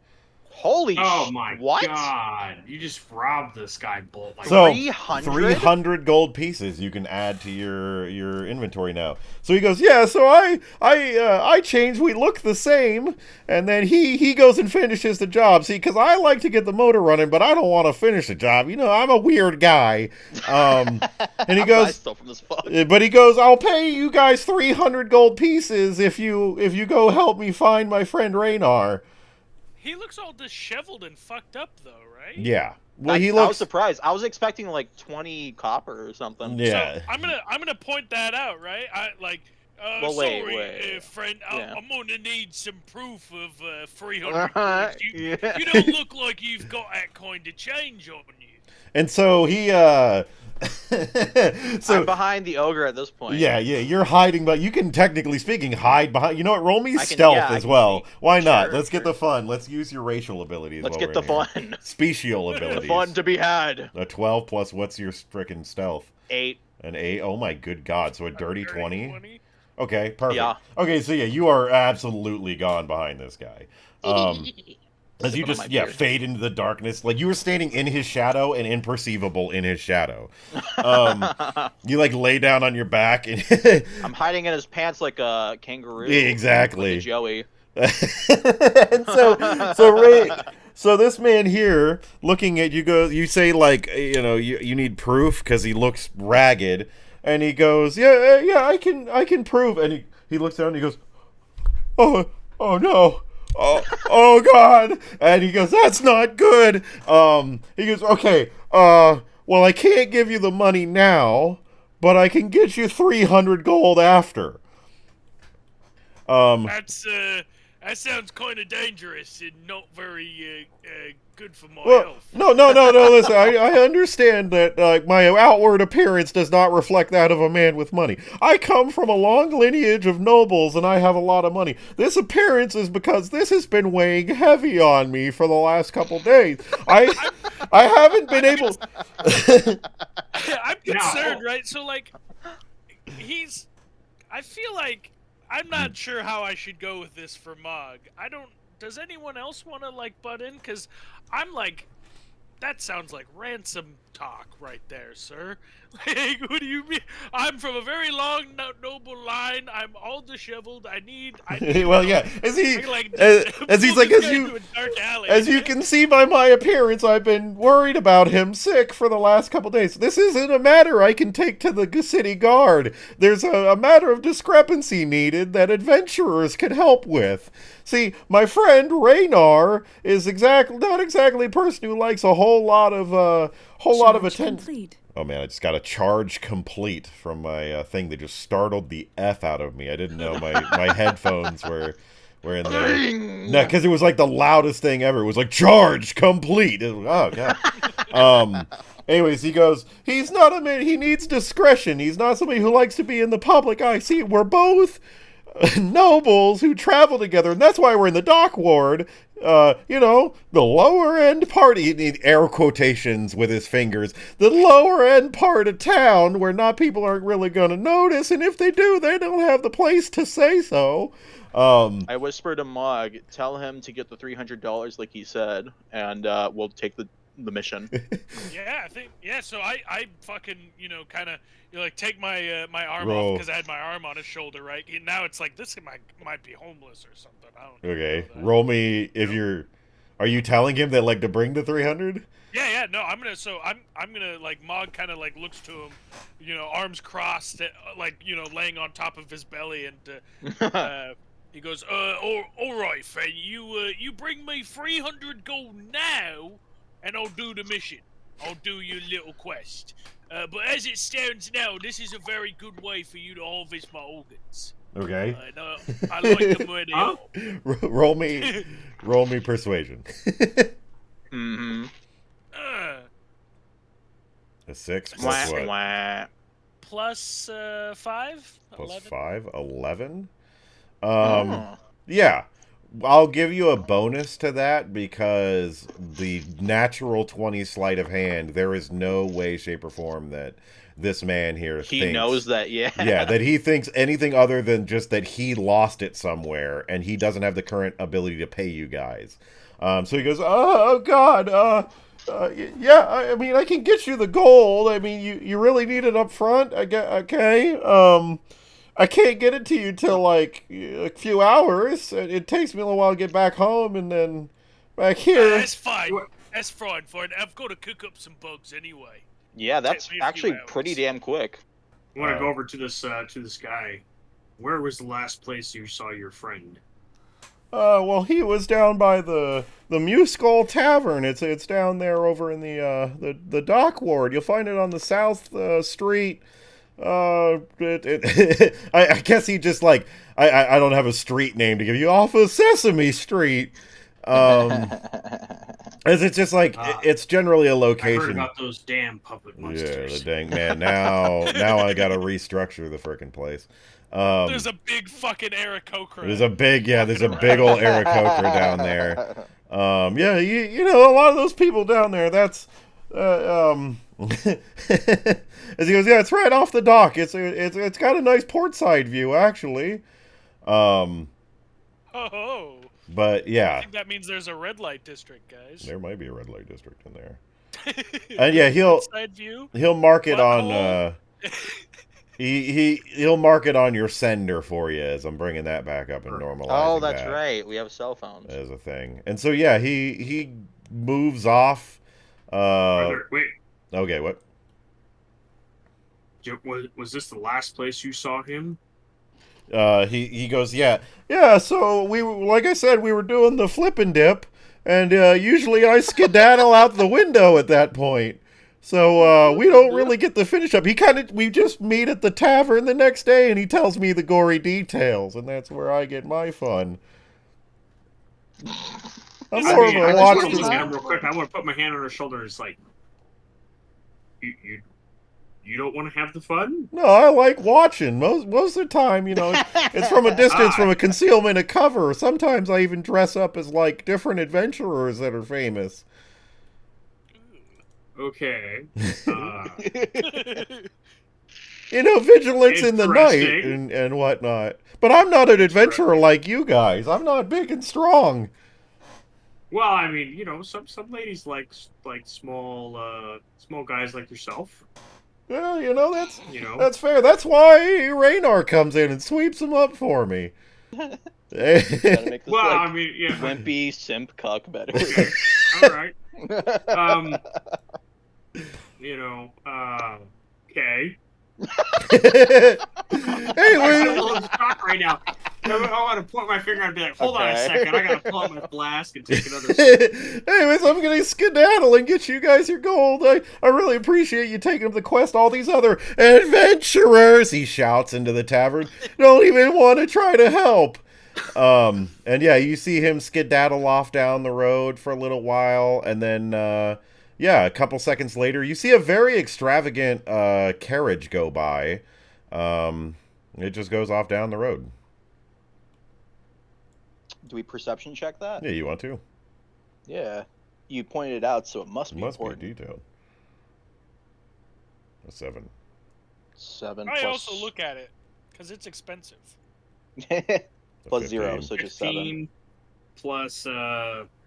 Holy Oh my what? god! You just robbed this guy, Bolt. Like, So 300? 300 gold pieces you can add to your inventory now. So he goes, yeah. So I changed. We look the same, and then he goes and finishes the job. See, because I like to get the motor running, but I don't want to finish the job. You know, I'm a weird guy. And he I'm goes, from this fuck. but he goes, I'll pay you guys 300 gold pieces if you go help me find my friend Raynar. He looks all disheveled and fucked up, though, right? Yeah. Well, I he was looks. surprised. I was expecting like 20 copper or something. Yeah. So I'm gonna point that out, right? Well, wait, sorry, friend. Yeah. I'm gonna need some proof of 300. coins. You Yeah. don't look like you've got that kind of change on you. And so he I'm behind the ogre at this point. Yeah, you're hiding, but you can, technically speaking, hide behind. You know what? Roll me I can- stealth yeah, I as can well. sneak. Why not? Sure, Let's get sure. the fun. Let's use your racial abilities. Let's while get we're the in here. fun. Special abilities. Fun to be had. A 12 plus what's your frickin' stealth? 8. An 8? Oh my good god. So a dirty 20? 20? Okay, perfect. Yeah. Okay, so yeah, you are absolutely gone behind this guy. As you Sipping on just, my yeah, beer. fade into the darkness. Like, you were standing in his shadow and imperceivable in his shadow. You, like, lay down on your back and... I'm hiding in his pants like a kangaroo. Yeah, exactly. Like a Joey. And so this man here, looking at you, goes, you say, like, you need proof because he looks ragged, and he goes, yeah, I can prove, and he looks down and he goes, oh no. Oh god. And he goes, that's not good. He goes, okay, well, I can't give you the money now, but I can get you 300 gold after. That sounds kind of dangerous and not very good for my Well, health. no. Listen, I understand that my outward appearance does not reflect that of a man with money. I come from a long lineage of nobles, and I have a lot of money. This appearance is because this has been weighing heavy on me for the last couple days. I haven't been able. I'm concerned, right? So, like, I feel like I'm not sure how I should go with this for Mog. Does anyone else want to, like, butt in? Because I'm like, that sounds like ransom talk right there, sir. Like, what do you mean? I'm from a very long, noble line. I'm all disheveled. I need Well, yeah. As he's pull like, this guy into a dark alley. as you can see by my appearance, I've been worried about him sick for the last couple days. This isn't a matter I can take to the city guard. There's a matter of discrepancy needed that adventurers can help with. See, my friend Raynar is not exactly a person who likes a whole lot of attention. Complete. Oh man, I just got a charge complete from my thing that just startled the F out of me. I didn't know my headphones were in there. No, because it was like the loudest thing ever. It was like, charge complete. It was, oh god. Anyways, he goes, he's not a man, he needs discretion. He's not somebody who likes to be in the public eye. See, we're both nobles who travel together, and that's why we're in the dock ward. You know, the lower end part, he need air quotations with his fingers, the lower end part of town where people aren't really going to notice, and if they do, they don't have the place to say so. I whispered to Mog, tell him to get the $300 like he said, and we'll take the mission. Yeah, I think so I fucking kind of like take my my arm Roll. off because I had my arm on his shoulder, right? And now it's like this guy might be homeless or something. I don't Okay, know that. roll me if are you telling him that like to bring the 300? Yeah, no, I'm gonna like Mog kind of like looks to him, arms crossed, like laying on top of his belly, and he goes, all right, friend, you bring me 300 gold now, and I'll do the mission. I'll do your little quest. But as it stands now, this is a very good way for you to harvest my organs. Okay. I like them where they Huh? are. roll me persuasion. Mm-hmm. A 6 Wah, plus what? wah. Plus 5? Plus 11? 5, 11. Oh. Yeah, I'll give you a bonus to that because the natural 20 sleight of hand, there is no way, shape, or form that this man here He thinks. knows that, yeah. Yeah, that he thinks anything other than just that he lost it somewhere and he doesn't have the current ability to pay you guys. So he goes, oh God, yeah, I mean, I can get you the gold. I mean, you really need it up front? Okay, I can't get it to you till like a few hours. It takes me a little while to get back home and then back here. That's fine. That's fine. I've got to cook up some bugs anyway. Yeah, that's Take me a few actually hours. pretty damn quick. I want to go over to this guy. Where was the last place you saw your friend? Well, he was down by the Muskull Tavern. It's down there over in the dock ward. You'll find it on the south street. I guess he just like I don't have a street name to give you, off of Sesame Street. As it's just like it's generally a I heard location. about those damn puppet Yeah, monsters. the dang man. Now I gotta restructure the frickin' place. There's a big fucking Aarakocra. There's a big old Aarakocra down there. Yeah, you know, a lot of those people down there, that's as he goes, yeah, it's right off the dock. It's got a nice portside view, actually. Oh. But I yeah, think that means there's a red light district, guys. there might be a red light district in there. And yeah, Side view. he'll mark it on Butthole. he'll mark it on your sender for you as I'm bringing that back up and normalizing Oh, that's that right. We have cell phones. as a thing. And so yeah, he moves off. Wait, Okay, what? was this the last place you saw him? He goes, yeah, so like I said, we were doing the flip and dip, and usually I skedaddle out the window at that point. So we don't really get the finish up. We just meet at the tavern the next day, and he tells me the gory details, and that's where I get my fun. I'm more I of a just watch. want to look at him real quick. I want to put my hand on her shoulder. It's like, you don't want to have the fun? No, I like watching. Most of the time, you know, it's from a distance, from a concealment of cover. Sometimes I even dress up as like different adventurers that are famous. Okay. You know, vigilance in the night Interesting. and whatnot. But I'm not an adventurer like you guys. I'm not big and strong. Well, I mean, you know, some ladies like small guys like yourself. Well, you know, You know. that's fair. That's why Raynar comes in and sweeps them up for me. Gotta make this Well, I like mean, yeah. wimpy simp cuck better. Okay. All right. You know. Okay. Hey, I'm a we, little shocked right now. I want to point my finger and be like, hold on a Okay. second. I gotta pull out my flask and take another sip. anyways, I'm gonna skedaddle and get you guys your gold. I really appreciate you taking up the quest. All these other adventurers, he shouts into the tavern, don't even want to try to help. And yeah, you see him skedaddle off down the road for a little while, and then yeah, a couple seconds later, you see a very extravagant carriage go by. It just goes off down the road. Do we perception check that? Yeah, you want to? Yeah. You pointed it out, so it must It be must be important. detailed. A 7. 7 I plus... also look at it because it's expensive. A plus 15. 0, so just 7. 15 plus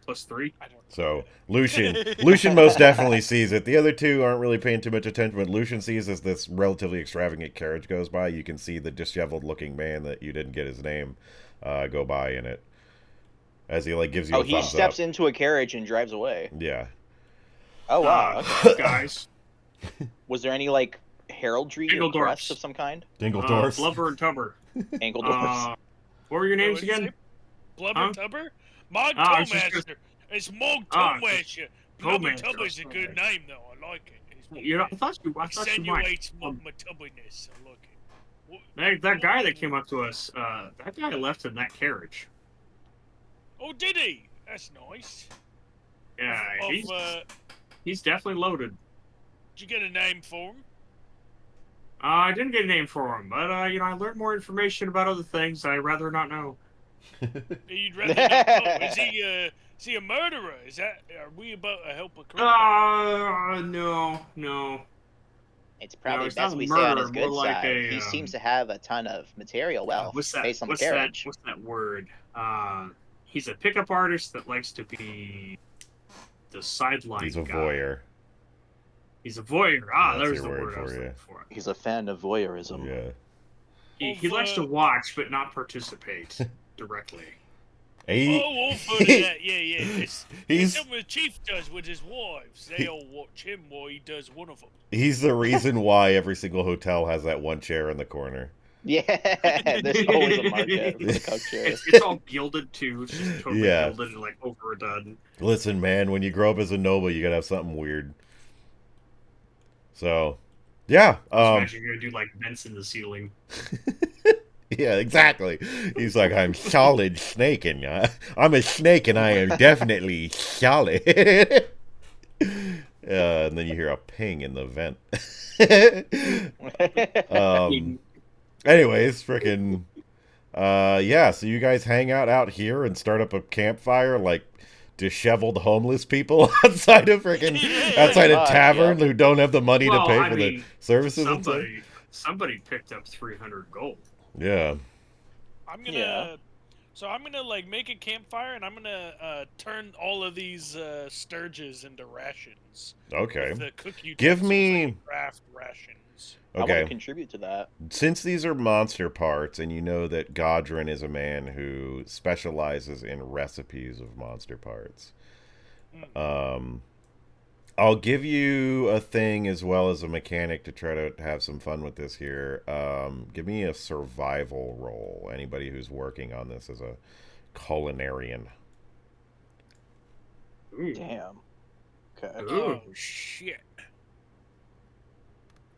plus 3. I don't. So Lucian most definitely sees it. The other two aren't really paying too much attention, but Lucian sees as this relatively extravagant carriage goes by. You can see the disheveled-looking man that you didn't get his name go by in it, as he like gives you Oh, a he thumbs steps up. into a carriage and drives away. Yeah. Oh, wow. Okay. Guys. Was there any, like, heraldry or Dingledorps. crest of some kind? Dingledorf. Blubber and Tubber. Ankle doors. What were your Wait, names what'd you again? say? Blubber Huh? Tubber? Mog I was just Toemaster. It's Mog Ah, Toemaster. Blubber Toemaster, Tubber's a good okay. name, though. I like it. It's You know, I thought you might. Insinuates my tubbiness. I like it. That guy that came up to us, that guy left in that carriage. Oh, did he? That's nice. Yeah, Of, he's definitely loaded. did you get a name for him? I didn't get a name for him, but I learned more information about other things I'd rather not know. You'd rather not know. Is he a murderer? Are we about to help a criminal? No. It's probably it's best not we stay on murder, his more good like side. He seems to have a ton of material wealth based on the carriage. What's that word? He's a pickup artist that likes to be the sideline He's a guy. voyeur. He's a voyeur. That's There's your the word word I was for you. looking for. He's a fan of voyeurism. Yeah. He likes to watch, but not participate directly. He, Oh, all for that. Yeah. It's he's something the chief does with his wives. They all watch him while he does one of them. he's the reason why every single hotel has that one chair in the corner. Yeah, there's always a market for the coach chair. It's all gilded too. It's just totally Yeah. gilded and like overdone. Listen, man, when you grow up as a noble, you gotta have something weird. So, yeah. Imagine you're gonna do like vents in the ceiling. Yeah, exactly. He's like, I'm solid snake, and I'm a snake, and I am definitely solid. And then you hear a ping in the vent. Anyways, freaking, yeah. So you guys hang out here and start up a campfire like disheveled homeless people outside of outside a tavern who don't have the money to pay for the services and stuff. Somebody picked up 300 gold. Yeah. I'm gonna like make a campfire and I'm gonna turn all of these sturges into rations. Okay. With the cook Give utensils me- and craft rations. I want Okay. to contribute to that. Since these are monster parts, and you know that Godrin is a man who specializes in recipes of monster parts, I'll give you a thing as well as a mechanic to try to have some fun with this here. Give me a survival roll. Anybody who's working on this as a culinarian. Ooh. Damn. Okay. Oh shit!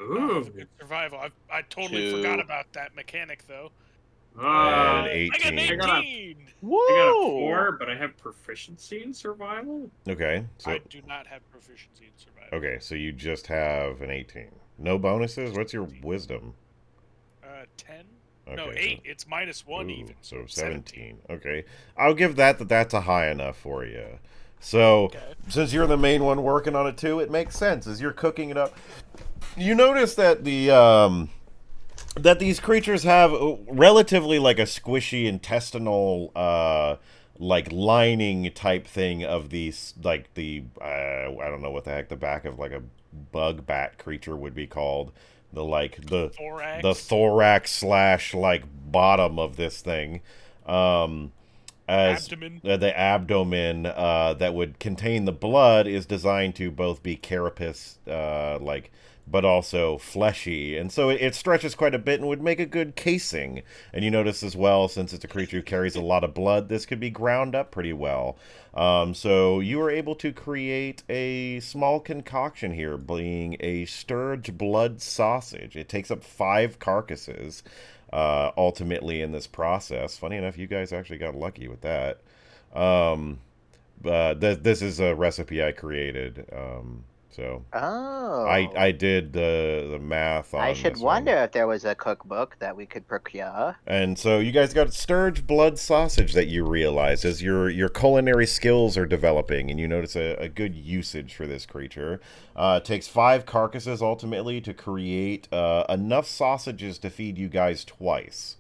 I have a good survival. I totally forgot about that mechanic though. And I 18. I got an 18. Whoa! got a 4, but I have proficiency in survival. Okay, so I do not have proficiency in survival. okay, so you just have an 18. No bonuses. What's your wisdom? 10. Okay, No, so- 8. It's -1 Ooh, even. so 17. Okay. I'll give that's a high enough for you. So, Okay. since you're the main one working on it too, it makes sense as you're cooking it up. You notice that that these creatures have relatively like a squishy intestinal like lining type thing of these, like the I don't know what the heck the back of like a bug bat creature would be called. The Thorax. thorax / like bottom of this thing, as Abdomen. the abdomen that would contain the blood is designed to both be carapace but also fleshy, and so it stretches quite a bit and would make a good casing. And you notice as well, since it's a creature who carries a lot of blood, this could be ground up pretty well. So you are able to create a small concoction here, being a sturge blood sausage. It takes up 5 carcasses ultimately in this process. Funny enough, you guys actually got lucky with that. This is a recipe I created. So Oh. I did the math on I should this one. wonder if there was a cookbook that we could procure. And so you guys got Sturge blood sausage that you realize as your culinary skills are developing, and you notice a good usage for this creature. It takes 5 carcasses ultimately to create enough sausages to feed you guys twice.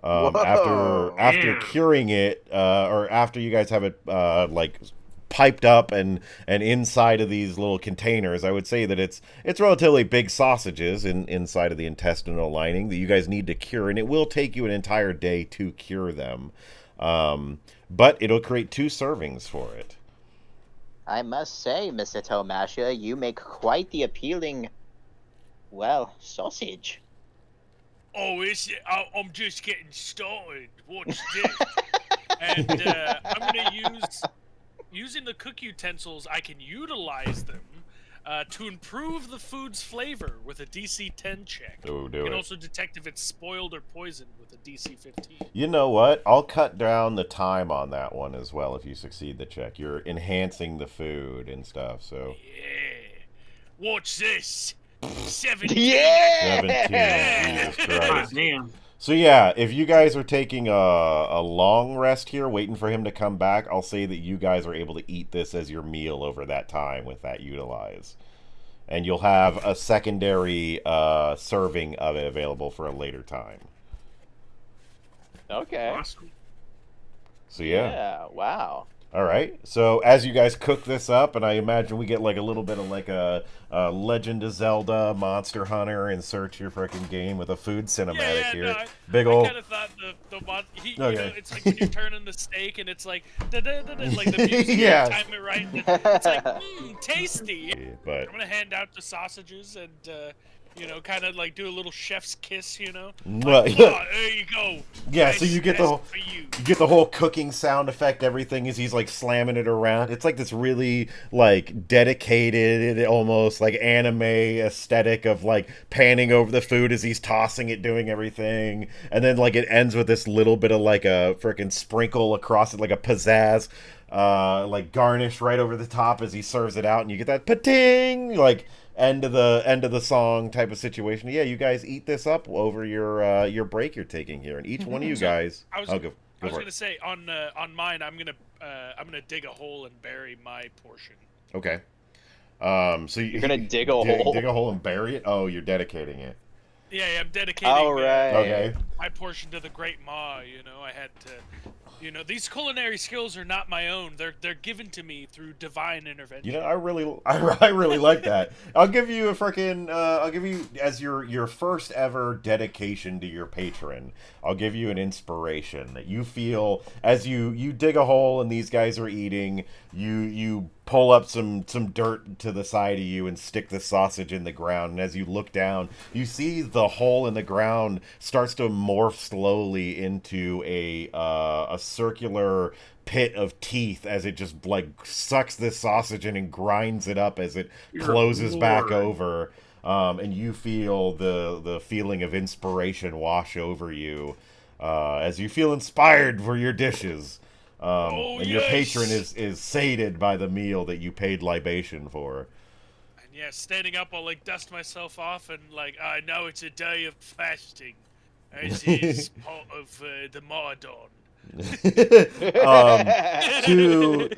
After Damn. curing it, or after you guys have it like piped up and inside of these little containers, I would say that it's relatively big sausages inside of the intestinal lining that you guys need to cure, and it will take you an entire day to cure them. But it'll create 2 servings for it. I must say, Mr. Tomasha, you make quite the appealing, well, sausage. Oh, is it? I'm just getting started. Watch this. And I'm gonna using the cook utensils. I can utilize them to improve the food's flavor with a DC 10 check. Oh, do You can it. also detect if it's spoiled or poisoned with a DC 15. You know what? I'll cut down the time on that one as well if you succeed the check. You're enhancing the food and stuff, so Yeah. Watch this. 17. Yeah! 17. Jesus God Christ. damn. So yeah, if you guys are taking a long rest here, waiting for him to come back, I'll say that you guys are able to eat this as your meal over that time with that utilize. And you'll have a secondary serving of it available for a later time. Okay. Awesome. So yeah. Yeah. Wow. All right. So as you guys cook this up, and I imagine we get like a little bit of like a Legend of Zelda, Monster Hunter, insert your freaking game with a food cinematic here. No, Big I old. kind of thought you know, Okay. it's like when you're turning the steak and it's like like the music, Yeah. time it right. It's like tasty. But I'm gonna hand out the sausages and you know, kind of like do a little chef's kiss, you know. Well, Like, "Oh, there you go. yeah, so Nice- you get the nice whole, for you." you get the whole cooking sound effect, everything as he's like slamming it around. It's like this really like dedicated, almost like anime aesthetic of like panning over the food as he's tossing it, doing everything, and then like it ends with this little bit of like a freaking sprinkle across it, like a pizzazz, like garnish right over the top as he serves it out, and you get that pating like end of the song type of situation. Yeah, you guys eat this up over your break you're taking here, and each one of you So, guys. I was, I'll I go was for gonna it. say on mine, I'm gonna dig a hole and bury my portion. Okay. So You're gonna dig a hole? dig a hole and bury it. Oh, you're dedicating it. Yeah, I'm dedicating All right. Okay. my portion to the Great Ma. You know, I had to. You know, these culinary skills are not my own. They're given to me through divine intervention. You know, I really like that. I'll give you a freaking I'll give you as your first ever dedication to your patron. I'll give you an inspiration that you feel as you dig a hole and these guys are eating. You pull up some dirt to the side of you and stick the sausage in the ground. And as you look down, you see the hole in the ground starts to morph slowly into a circular pit of teeth as it just like sucks this sausage in and grinds it up as it Good closes back Lord. over. And you feel the feeling of inspiration wash over you as you feel inspired for your dishes. Oh, And your yes! patron is sated by the meal that you paid libation for. And yeah, standing up, I'll like dust myself off and like, I know it's a day of fasting, as is part of the Mardon.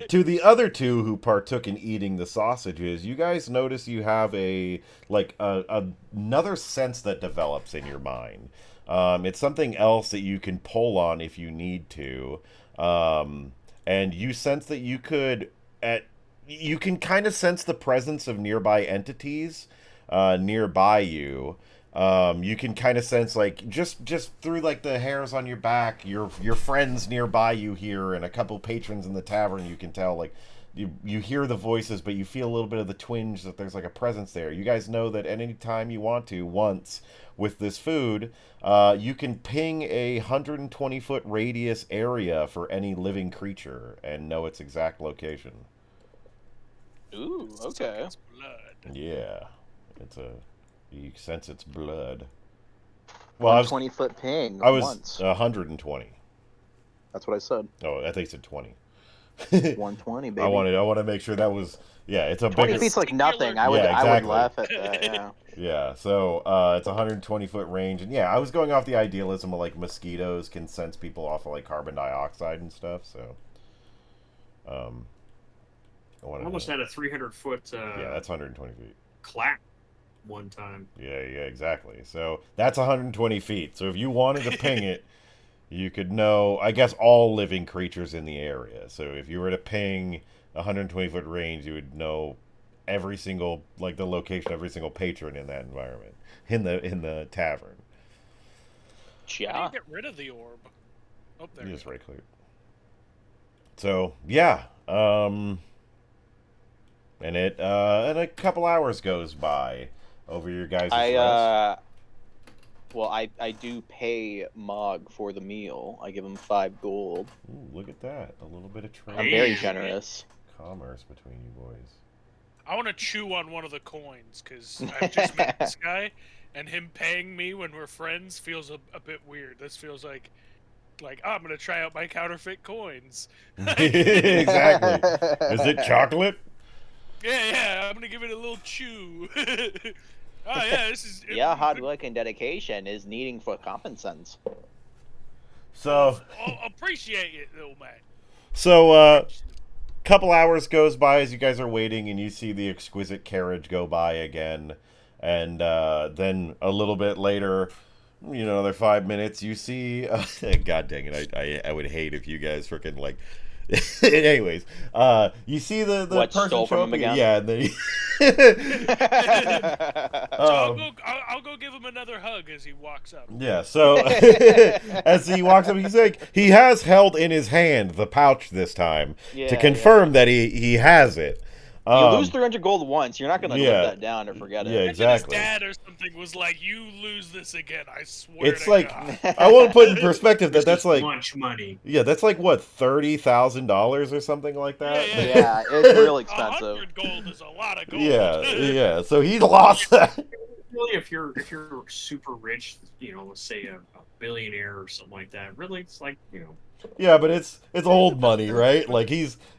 To the other two who partook in eating the sausages, you guys notice you have another sense that develops in your mind. It's something else that you can pull on if you need to, and you sense that you can kind of sense the presence of nearby entities nearby you. You can kind of sense like just through like the hairs on your back, your friends nearby you here, and a couple patrons in the tavern. You can tell like you hear the voices, but you feel a little bit of the twinge that there's like a presence there. You guys know that at any time you want to, once with this food, you can ping a 120-foot radius area for any living creature and know its exact location. Ooh. Okay. It's blood. Yeah, you sense its blood. Well, I was 20-foot ping I was once. 120. That's what I said. Oh, I think it's 20. 120, baby. I want to make sure that was it's a 20 bigger. feet's like nothing. I Yeah, would exactly. laugh at that. Yeah. Yeah, so it's a 120-foot range, and yeah, I was going off the idealism of like mosquitoes can sense people off of like carbon dioxide and stuff. So, I I almost had a 300-foot yeah, that's 120 feet. clap one time. Yeah, exactly. So that's 120 feet. So if you wanted to ping it, you could know, I guess, all living creatures in the area. So if you were to ping a 120-foot range, you would know every single, like the location of every single patron in that environment, in the tavern. How do Yeah. you get rid of the orb? Oh, there. You just right click. So yeah, and and a couple hours goes by over your guys' rest. Well, I do pay Mog for the meal. I give him 5 gold. Ooh, look at that! A little bit of trade, I'm very Yeah. generous. commerce between you boys. I want to chew on one of the coins because I've just met this guy, and him paying me when we're friends feels a bit weird. This feels like oh, I'm gonna try out my counterfeit coins. Exactly. Is it chocolate? Yeah, I'm gonna give it a little chew. Oh yeah, this is Yeah, hard work and dedication is needing for compensance. So, I'll appreciate it, little man. so couple hours goes by as you guys are waiting, and you see the exquisite carriage go by again, and then a little bit later, another 5 minutes, you see. God dang it! I would hate if you guys freaking like. Anyways, you see the What, person stole show from up him again? Yeah, and then So I'll go give him another hug as he walks up. yeah, so as he walks up, he has held in his hand the pouch this time to Yeah, confirm that he has it. You lose 300 gold once. You're not gonna yeah. live that down or forget it. Yeah, And exactly. then his dad or something was like, "You lose this again, I swear." It's to like God." I want to put in perspective This that's is like lunch money. that's like what, $30,000 or something like that. Yeah. Yeah, it's real expensive. 100 gold is a lot of gold. yeah. So he lost that. Really, if you're super rich, let's say a billionaire or something like that, really, it's like Yeah, but it's old money, right? Like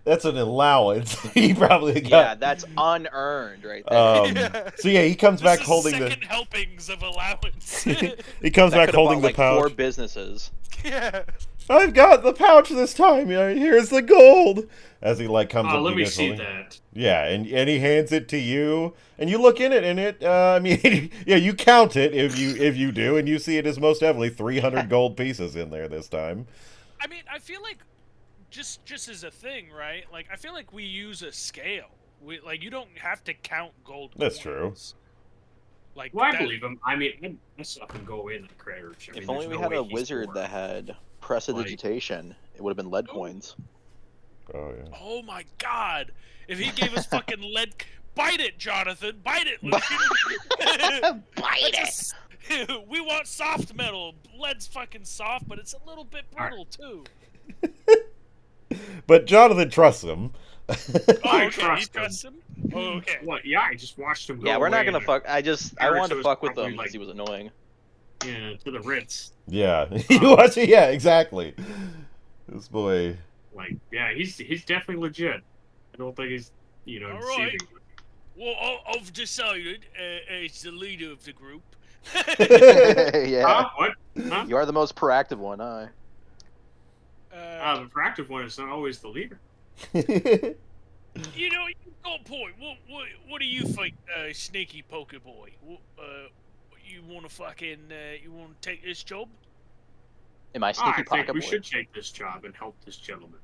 that's an allowance. He probably Yeah, got. that's unearned right there. So yeah, he comes This back is holding second helpings of allowance. he comes That back could've holding bought, the like pouch. 4 businesses. Yeah. I've got the pouch this time. Here's the gold. As he like comes up, let to me you guys see holding- that. Yeah, and he hands it to you, and you look in it, and it. I mean, yeah, you count it if you do, and you see it is most definitely 300 gold pieces in there this time. I mean, I feel like just as a thing, right? Like I feel like we use a scale. You don't have to count gold. That's true. coins. Like Well, I that- believe him. I mean, this up and go in the carriage. If only we had a wizard that had prestidigitation, it would have been lead Ooh. coins. Oh yeah. Oh my God! If he gave us fucking lead, bite it, Jonathan, bite it, Lucian. Bite Let's just- we want soft metal. Lead's fucking soft, but it's a little bit brittle too. But Jonathan trusts him. Oh, I okay, trust you trust him. Oh, okay. What? Yeah, I just watched him go Yeah, we're not away gonna and- fuck. I Eric wanted to was fuck with probably him because he was annoying. Yeah, to the Ritz. Yeah, you watch it. Yeah, exactly. This boy. Like, yeah, he's definitely legit. I don't think he's All deceiving. right. Well, I've decided as the leader of the group. Yeah, Huh? What? Huh? you are the most proactive one, huh? The proactive one is not always the leader. You know, you've got a point. What do you think, sneaky poker boy? You want to fucking you want to take this job? Am I I sneaky think pocket we boy? should take this job and help this gentleman.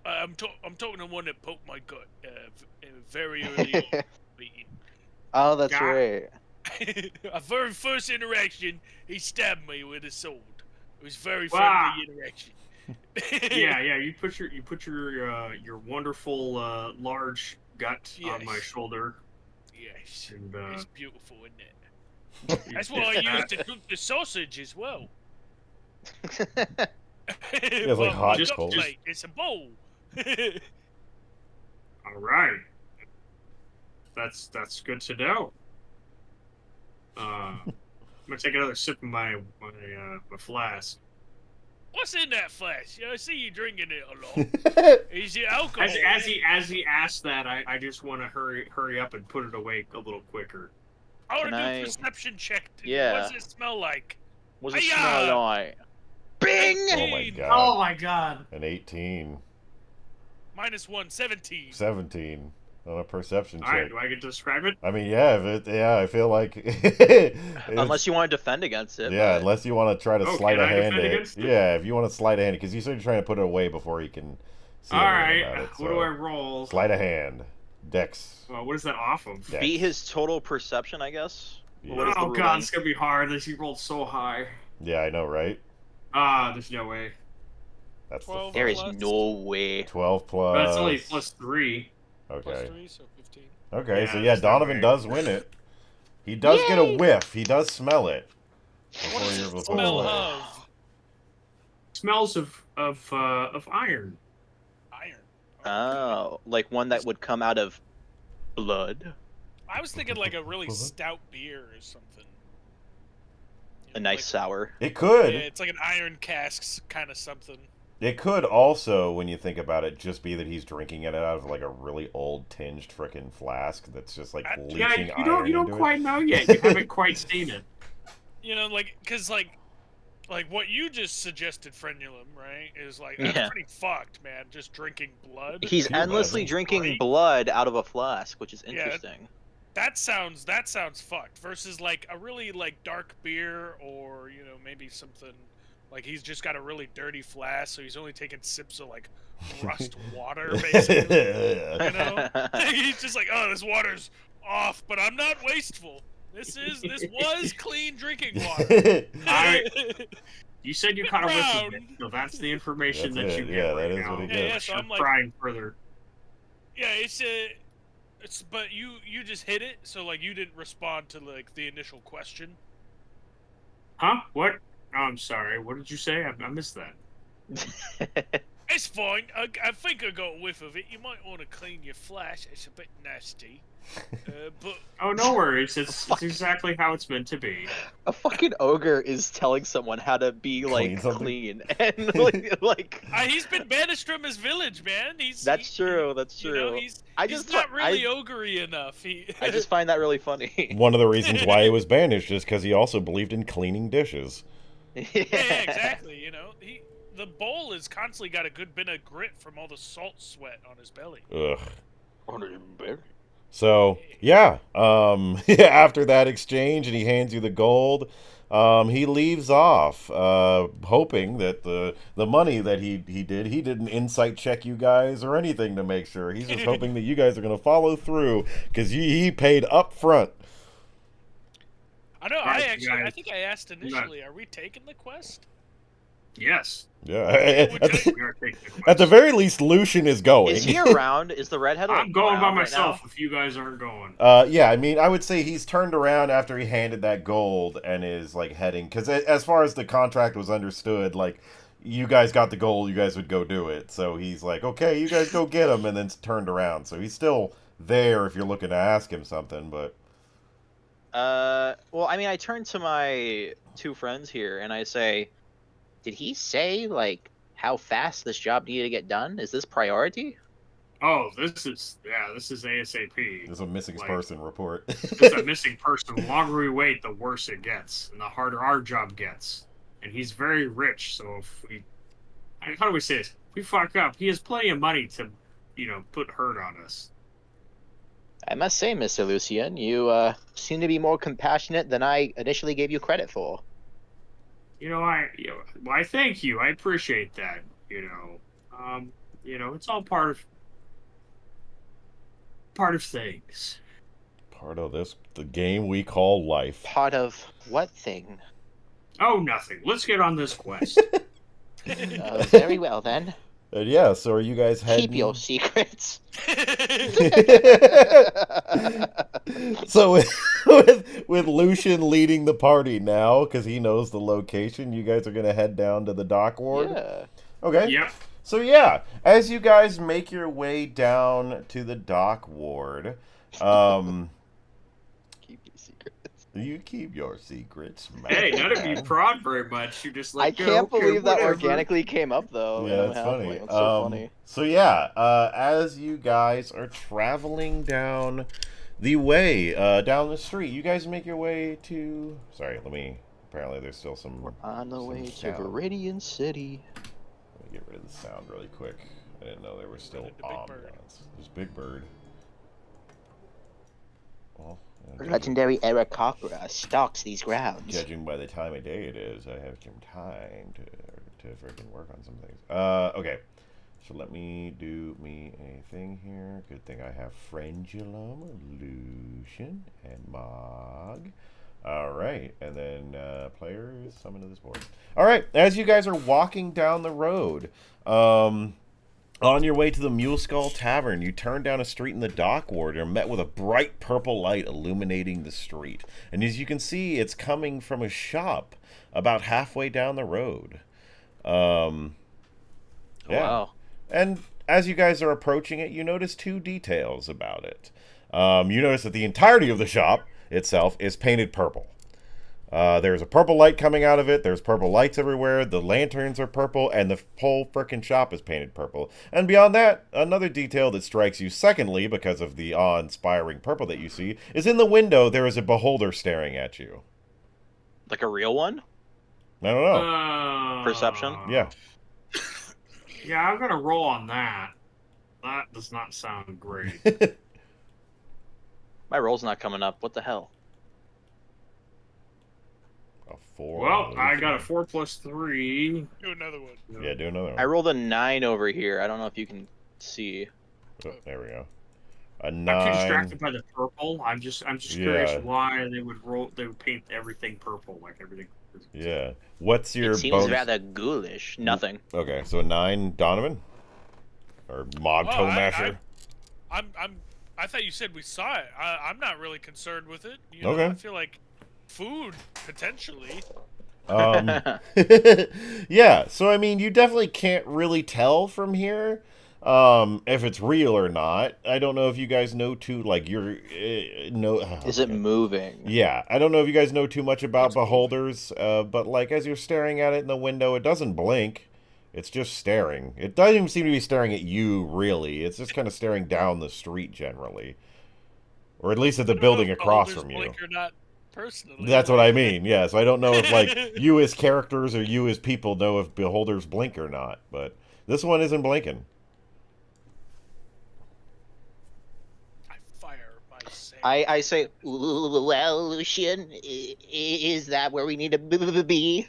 I'm talking to one that poked my gut very early on. in the meeting. Oh, that's God. right. Our very first interaction, he stabbed me with a sword. It was very Wow. friendly interaction. Yeah. You put your wonderful large gut on my Yes. shoulder, Yes, and it's beautiful, isn't it? That's what I used to cook the sausage as well. it's like hot Just- coals. Plate. It's a bowl. all right. That's good to know. I'm gonna take another sip of my flask. What's in that flask? I see you drinking it a lot. Is it alcohol? As he asked that, I just want to hurry up and put it away a little quicker. I want to Can do I- a perception check. Yeah. What does it smell like? What's it Hi-ya! smell like? Bing! Oh my 18. god. Oh my god. An 18. -1, 17. 17 on a perception All right, check. do I get to describe it? I mean, yeah, I feel like Unless you want to defend against it. yeah, but- unless you want to try to Oh, sleight can of I hand defend it. against it? Yeah, if you want to sleight of hand it, because you said you're trying to put it away before he can see All anything right. about it. What so. do I roll? Sleight of hand. Dex. Well, what is that off of? Dex. Beat his total perception, I guess. Yeah. What is the Oh god, ruling? it's gonna be hard. He rolled so high. Yeah, I know, right? There's no way. That's 12. There is Plus- no way. 12 plus. But it's only +3. Plus Okay. 3, so 15. Okay, Yeah, so yeah, there's no Donovan way. does win it. He does get a whiff. He does smell it. What does Before it you're- smell before- of? Smells of iron. Iron. Oh, like one that would come out of blood. I was thinking like a really stout beer or something. You A know, nice like- sour. It could. Yeah, it's like an iron casks kind of something. It could also, when you think about it, just be that he's drinking it out of like a really old tinged frickin' flask that's just like Yeah, leaching Yeah, iron you don't into quite know yet. You haven't quite seen it. You know, like, cause like what you just suggested, Frenulum, right? Is like that's Yeah. pretty fucked, man. Just drinking blood. He's Can you endlessly imagine? drinking Right? blood out of a flask, which is Yeah. interesting. That sounds fucked. Versus like a really like dark beer, or you know maybe something like he's just got a really dirty flask, so he's only taking sips of like rust water, basically. You know, he's just like, oh, this water's off, but I'm not wasteful. This was clean drinking water. You said you caught a whiff of it, Brown. so that's the information That's that it. you Yeah, get that right is now. what he Yeah, gets. yeah, so I'm like- Prying further. Yeah, it's but you just hit it, so like you didn't respond to like the initial question. Huh? What? Oh, I'm sorry. What did you say? I missed that. It's fine. I think I got a whiff of it. You might want to clean your flash. It's a bit nasty. But Oh, no worries. It's exactly how it's meant to be. A fucking ogre is telling someone how to be like something? clean and like he's been banished from his village, man. that's true. That's You know, true. he's I he's just not fi- really ogre-y enough. I just find that really funny. One of the reasons why he was banished is because he also believed in cleaning dishes. yeah, exactly. You know, the bowl has constantly got a good bit of grit from all the salt sweat on his belly. Ugh. So yeah, after that exchange, and he hands you the gold. He leaves off, hoping that the money that he didn't insight check you guys or anything to make sure. He's just hoping that you guys are going to follow through because he paid up front. I know. Right, I think I asked initially, are we taking the quest? Yes. Yeah, Would at you- We are taking the the quest. very least, Lucian is going. Is he around? Is the redhead? I'm going by around right myself now? if you guys aren't going. Yeah, I mean, I would say he's turned around after he handed that gold and is like heading. Because as far as the contract was understood, like you guys got the gold, you guys would go do it. So he's like, okay, you guys go get him, and then turned around. So he's still there if you're looking to ask him something, but. Well, I mean, I turn to my two friends here and I say, Did he say like how fast this job needed to get done? Is this priority? Oh, this is ASAP. There's a missing Like- person report. It's a missing person. The longer we wait, the worse it gets, and the harder our job gets. And he's very rich, so if we, how do we say this? If we fuck up, he has plenty of money to, put hurt on us. I must say, Mr. Lucian, you seem to be more compassionate than I initially gave you credit for. Why, thank you. I appreciate that. It's all part of things. Part of the game we call life. Part of what thing? Oh, nothing. Let's get on this quest. Very well then. And yeah, so are you guys heading? Keep your secrets. So with Lucian leading the party now, because he knows the location, you guys are gonna head down to the dock ward. Yeah. Okay. Yep. So yeah, as you guys make your way down to the dock ward, Keep your secrets. You keep your secrets, man. Hey, none of you prod very much. You just I like, can't okay, believe that whatever. organically came up though. Yeah, in it's a funny. halfling. It's so funny. So yeah, as you guys are traveling down the way, down the street, you guys make your way to. Sorry, apparently, there's still some. On the some way to sound. Viridian City. Let me get rid of the sound really quick. I didn't know there was still Big Bird. ambiance. There's Big Bird. Well, Legendary Aarakocra stalks these grounds. judging by the time of day it is, I have some time to freaking work on some things. Okay. So let me do me a thing here. Good thing I have Frangulum, Lucian, and Mog. Alright, and then players, summon to this board. Alright, as you guys are walking down the road, on your way to the Mule Skull Tavern, you turn down a street in the Dock Ward and are met with a bright purple light illuminating the street. And as you can see, it's coming from a shop about halfway down the road. Yeah. Wow. And as you guys are approaching it, you notice two details about it. You notice that the entirety of the shop itself is painted purple. There's a purple light coming out of it. There's purple lights everywhere. The lanterns are purple, and the whole frickin' shop is painted purple. And beyond that, another detail that strikes you, secondly, because of the awe-inspiring purple that you see, is in the window there is a beholder staring at you. Like a real one? I don't know. Perception? Yeah. Yeah, I'm gonna roll on that. That does not sound great. My roll's not coming up. What the hell? A 4. Well, I got a 4 plus 3. Do another one. Yeah, do another one. I rolled a 9 over here. I don't know if you can see. Oh, there we go. A I'm 9. too distracted by the purple. I'm just curious Yeah. why they would paint everything purple, like everything. Yeah. What's your It seems bonus? rather ghoulish. Nothing. Okay, so a 9, Donovan? Or Mog Oh, Toe Masher? I thought you said we saw it. I'm not really concerned with it. You know, Okay. I feel like food potentially. Yeah, so I mean, you definitely can't really tell from here if it's real or not. I don't know if you guys know too, like, Is it moving? Yeah, I don't know if you guys know too much about beholders, but like as you're staring at it in the window, it doesn't blink. It's just staring. It doesn't even seem to be staring at you, really. It's just kind of staring down the street generally, or at least at the building across from you. Blink or not personally. That's what I mean. Yeah, so I don't know if like you as characters or you as people know if beholders blink or not, but this one isn't blinking. I fire my sand. I say, well, Lucian, is that where we need to be?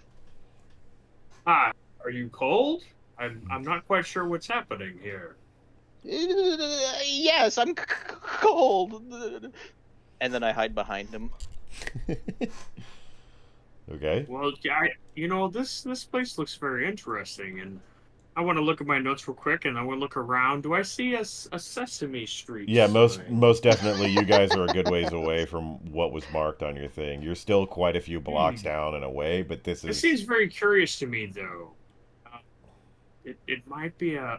Ah, are you cold? I'm not quite sure what's happening here. Yes, I'm cold. And then I hide behind him. Okay. Well, this place looks very interesting, and I want to look at my notes real quick, and I want to look around. Do I see a Sesame Street? Yeah, sign? most definitely you guys are a good ways away from what was marked on your thing. You're still quite a few blocks down and away, but this This is seems very curious to me, though. It might be an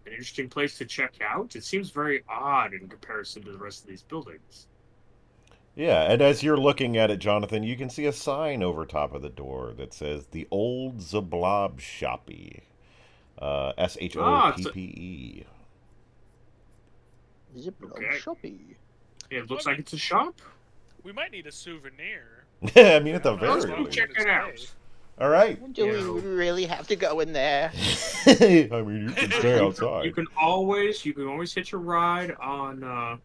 interesting place to check out. It seems very odd in comparison to the rest of these buildings. Yeah, and as you're looking at it, Jonathan, you can see a sign over top of the door that says the Old Zablob Shoppy. SHOPPE. Okay. Shoppy. It looks like it's a shop. We might need a souvenir. I mean, at the Let's very go least. check it out. All right. Do we really have to go in there? I mean, you can stay outside. You can always hitch a ride on.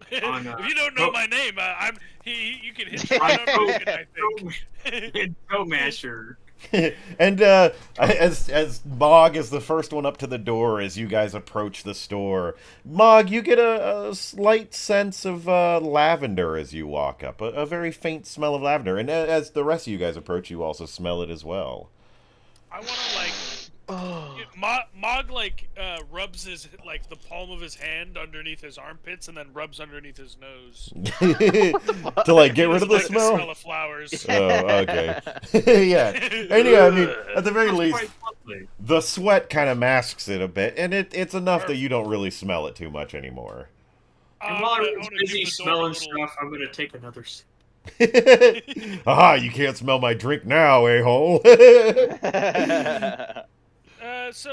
If you don't know my name, you can hit me on on Rogan, I think. Toe Masher. And as Mog is the first one up to the door as you guys approach the store, Mog, you get a slight sense of lavender as you walk up, a very faint smell of lavender, and as the rest of you guys approach, you also smell it as well. I want to Mog rubs his the palm of his hand underneath his armpits and then rubs underneath his nose. To like get rid of the The smell. smell of flowers. Oh, okay. Yeah. And yeah, I mean, at the very That's least, quite lovely. the sweat kind of masks it a bit, and it's enough that you don't really smell it too much anymore. And while I everyone's wanna give busy the door a smelling little- stuff, I'm gonna take another sip. Aha, you can't smell my drink now, a-hole. So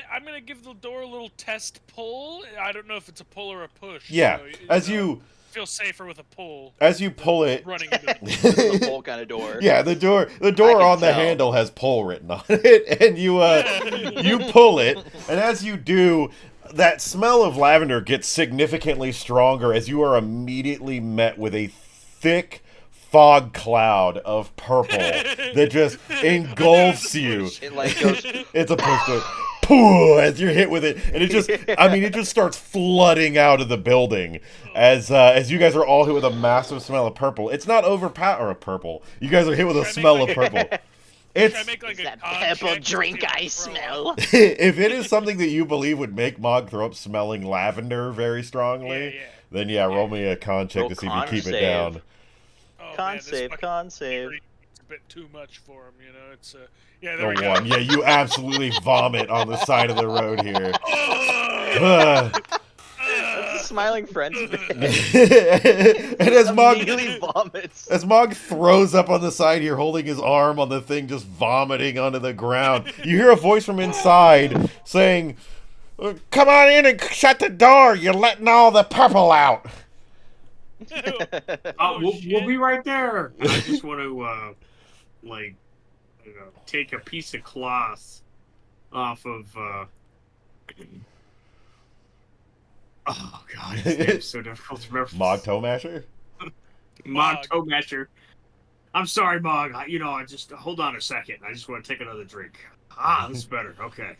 I'm gonna give the door a little test pull. I don't know if it's a pull or a push. Yeah, so, as know, you feel safer with a pull. as you pull it, Running into the This is a pull kind of door. yeah, the door I on can the tell. handle has pull written on it, and you pull it, and as you do, that smell of lavender gets significantly stronger as you are immediately met with a thick fog cloud of purple that just engulfs you. It like goes. It's a push pooh, as you're hit with it, and it just, I mean, it just starts flooding out of the building as you guys are all hit with a massive smell of purple. It's not purple. You guys are hit with a smell of purple. It's Should I make like Is a that con purple check to drink see if I throw smell? up? if it is something that you believe would make Mog throw up smelling lavender very strongly, Yeah. then yeah, roll me a con check Roll to see if you con keep it save. down. Oh, Con man, this save, fucking con save. theory is a bit too much for him, you know. It's yeah, The there we go. one, yeah, you absolutely vomit on the side of the road here. That's a smiling friend's and as Mog immediately vomits. As Mog throws up on the side here, holding his arm on the thing, just vomiting onto the ground, you hear a voice from inside saying, "Come on in and shut the door. You're letting all the purple out." We'll shit. be right there. And I just want to, like, you know, take a piece of cloth off of. Oh god, his name's so difficult to remember. Mog Toe Masher? Mog Toe Masher. I'm sorry, Mog. I just hold on a second. I just want to take another drink. This is better. Okay.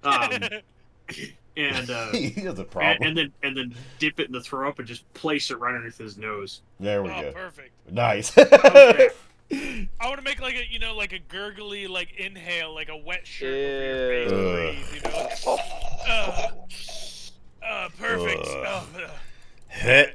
And He has a problem. and then dip it in the throw up and just place it right underneath his nose. There we Oh, go. perfect. Nice. Okay. I want to make like a like a gurgly like inhale, like a wet shirt over your face. Ew. Breathe, perfect. Ugh.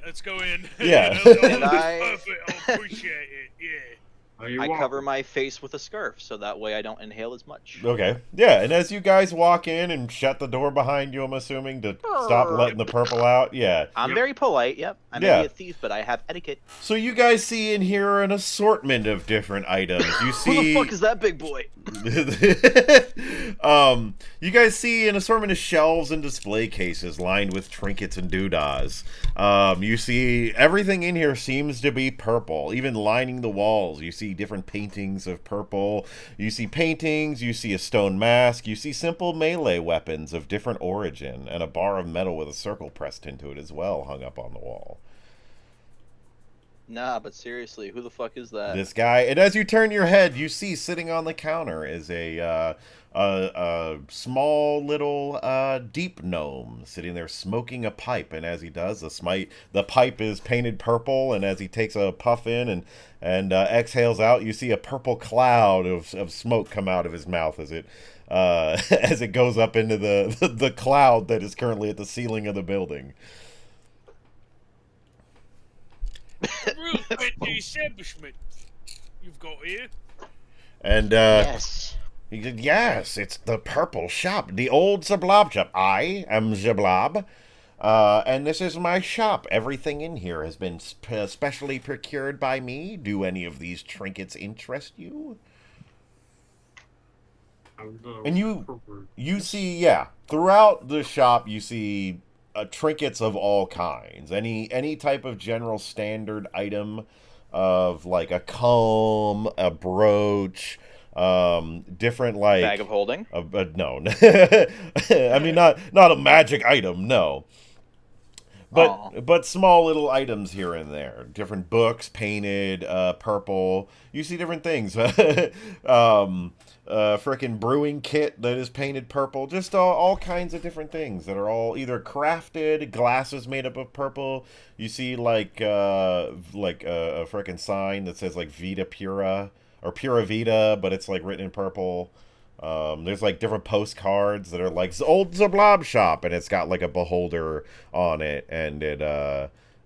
Let's go in. Yeah. And I- Perfect. I appreciate it. Yeah. You I walk. cover my face with a scarf so that way I don't inhale as much. Okay. Yeah, and as you guys walk in and shut the door behind you, I'm assuming, to stop letting the purple out. Yeah. I'm Yep. very polite, yep. I may Yeah. be a thief, but I have etiquette. So you guys see in here an assortment of different items. You Who the see fuck is that big boy? you guys see an assortment of shelves and display cases lined with trinkets and doodahs. You see everything in here seems to be purple, even lining the walls. You see different paintings of purple. You see paintings, you see a stone mask, you see simple melee weapons of different origin, and a bar of metal with a circle pressed into it as well hung up on the wall. Nah, but seriously, who the fuck is that? This guy, and as you turn your head, you see sitting on the counter is a small little deep gnome sitting there smoking a pipe. And as he does, the pipe is painted purple. And as he takes a puff in and exhales out, you see a purple cloud of smoke come out of his mouth as it as it goes up into the cloud that is currently at the ceiling of the building. Route at the establishment you've got here. And Yes. he said, "Yes, it's the purple shop, the old Zablob shop. I am Zablob, and this is my shop. Everything in here has been specially procured by me. Do any of these trinkets interest you?" And you see, yeah, throughout the shop, you see trinkets of all kinds. Any type of general standard item of like a comb, a brooch, different like Bag of holding? no. I mean not a magic item, no. But small little items here and there. Different books painted purple. You see different things. Frickin' brewing kit that is painted purple. Just all kinds of different things that are all either crafted, glasses made up of purple. You see like a frickin' sign that says like Vita Pura or Pura Vita, but it's like written in purple. There's like different postcards that are like old Zablob shop, and it's got like a beholder on it, and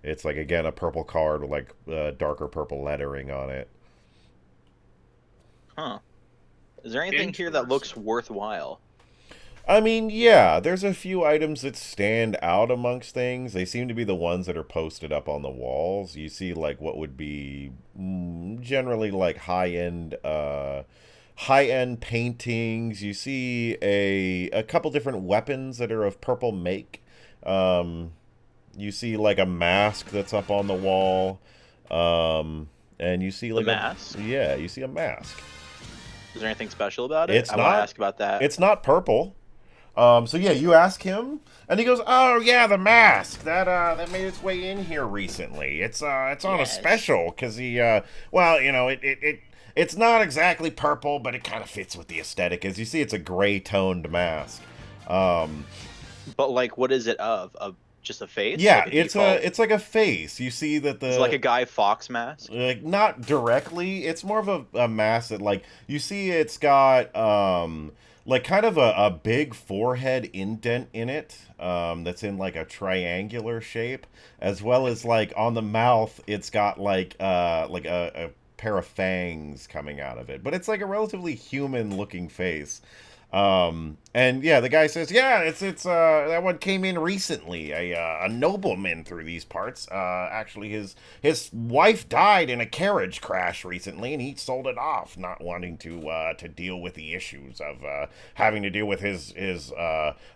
it's like again a purple card with like darker purple lettering on it. Huh. Is there anything here that looks worthwhile? I mean, yeah, there's a few items that stand out amongst things. They seem to be the ones that are posted up on the walls. You see, like, what would be generally like high-end paintings. You see a couple different weapons that are of purple make. You see like a mask that's up on the wall. And you see like The mask? yeah, you see a mask. Is there anything special about it? It's I want not- to ask about that. It's not purple. So yeah, you ask him, and he goes, "Oh yeah, the mask that made its way in here recently. It's on a Yes. special because well, you know, it's not exactly purple, but it kind of fits with the aesthetic. As you see, it's a gray toned mask. But like, what is it of? Of just a face? Yeah, Like it's like a face. You see that It's like a Guy Fawkes mask. like not directly. It's more of a mask that like you see. It's got like kind of a big forehead indent in it. That's in like a triangular shape, as well as like on the mouth. It's got like a pair of fangs coming out of it, but it's like a relatively human looking face. And yeah, the guy says, yeah, it's that one came in recently. A nobleman through these parts. Actually, his wife died in a carriage crash recently, and he sold it off, not wanting to deal with the issues of having to deal with his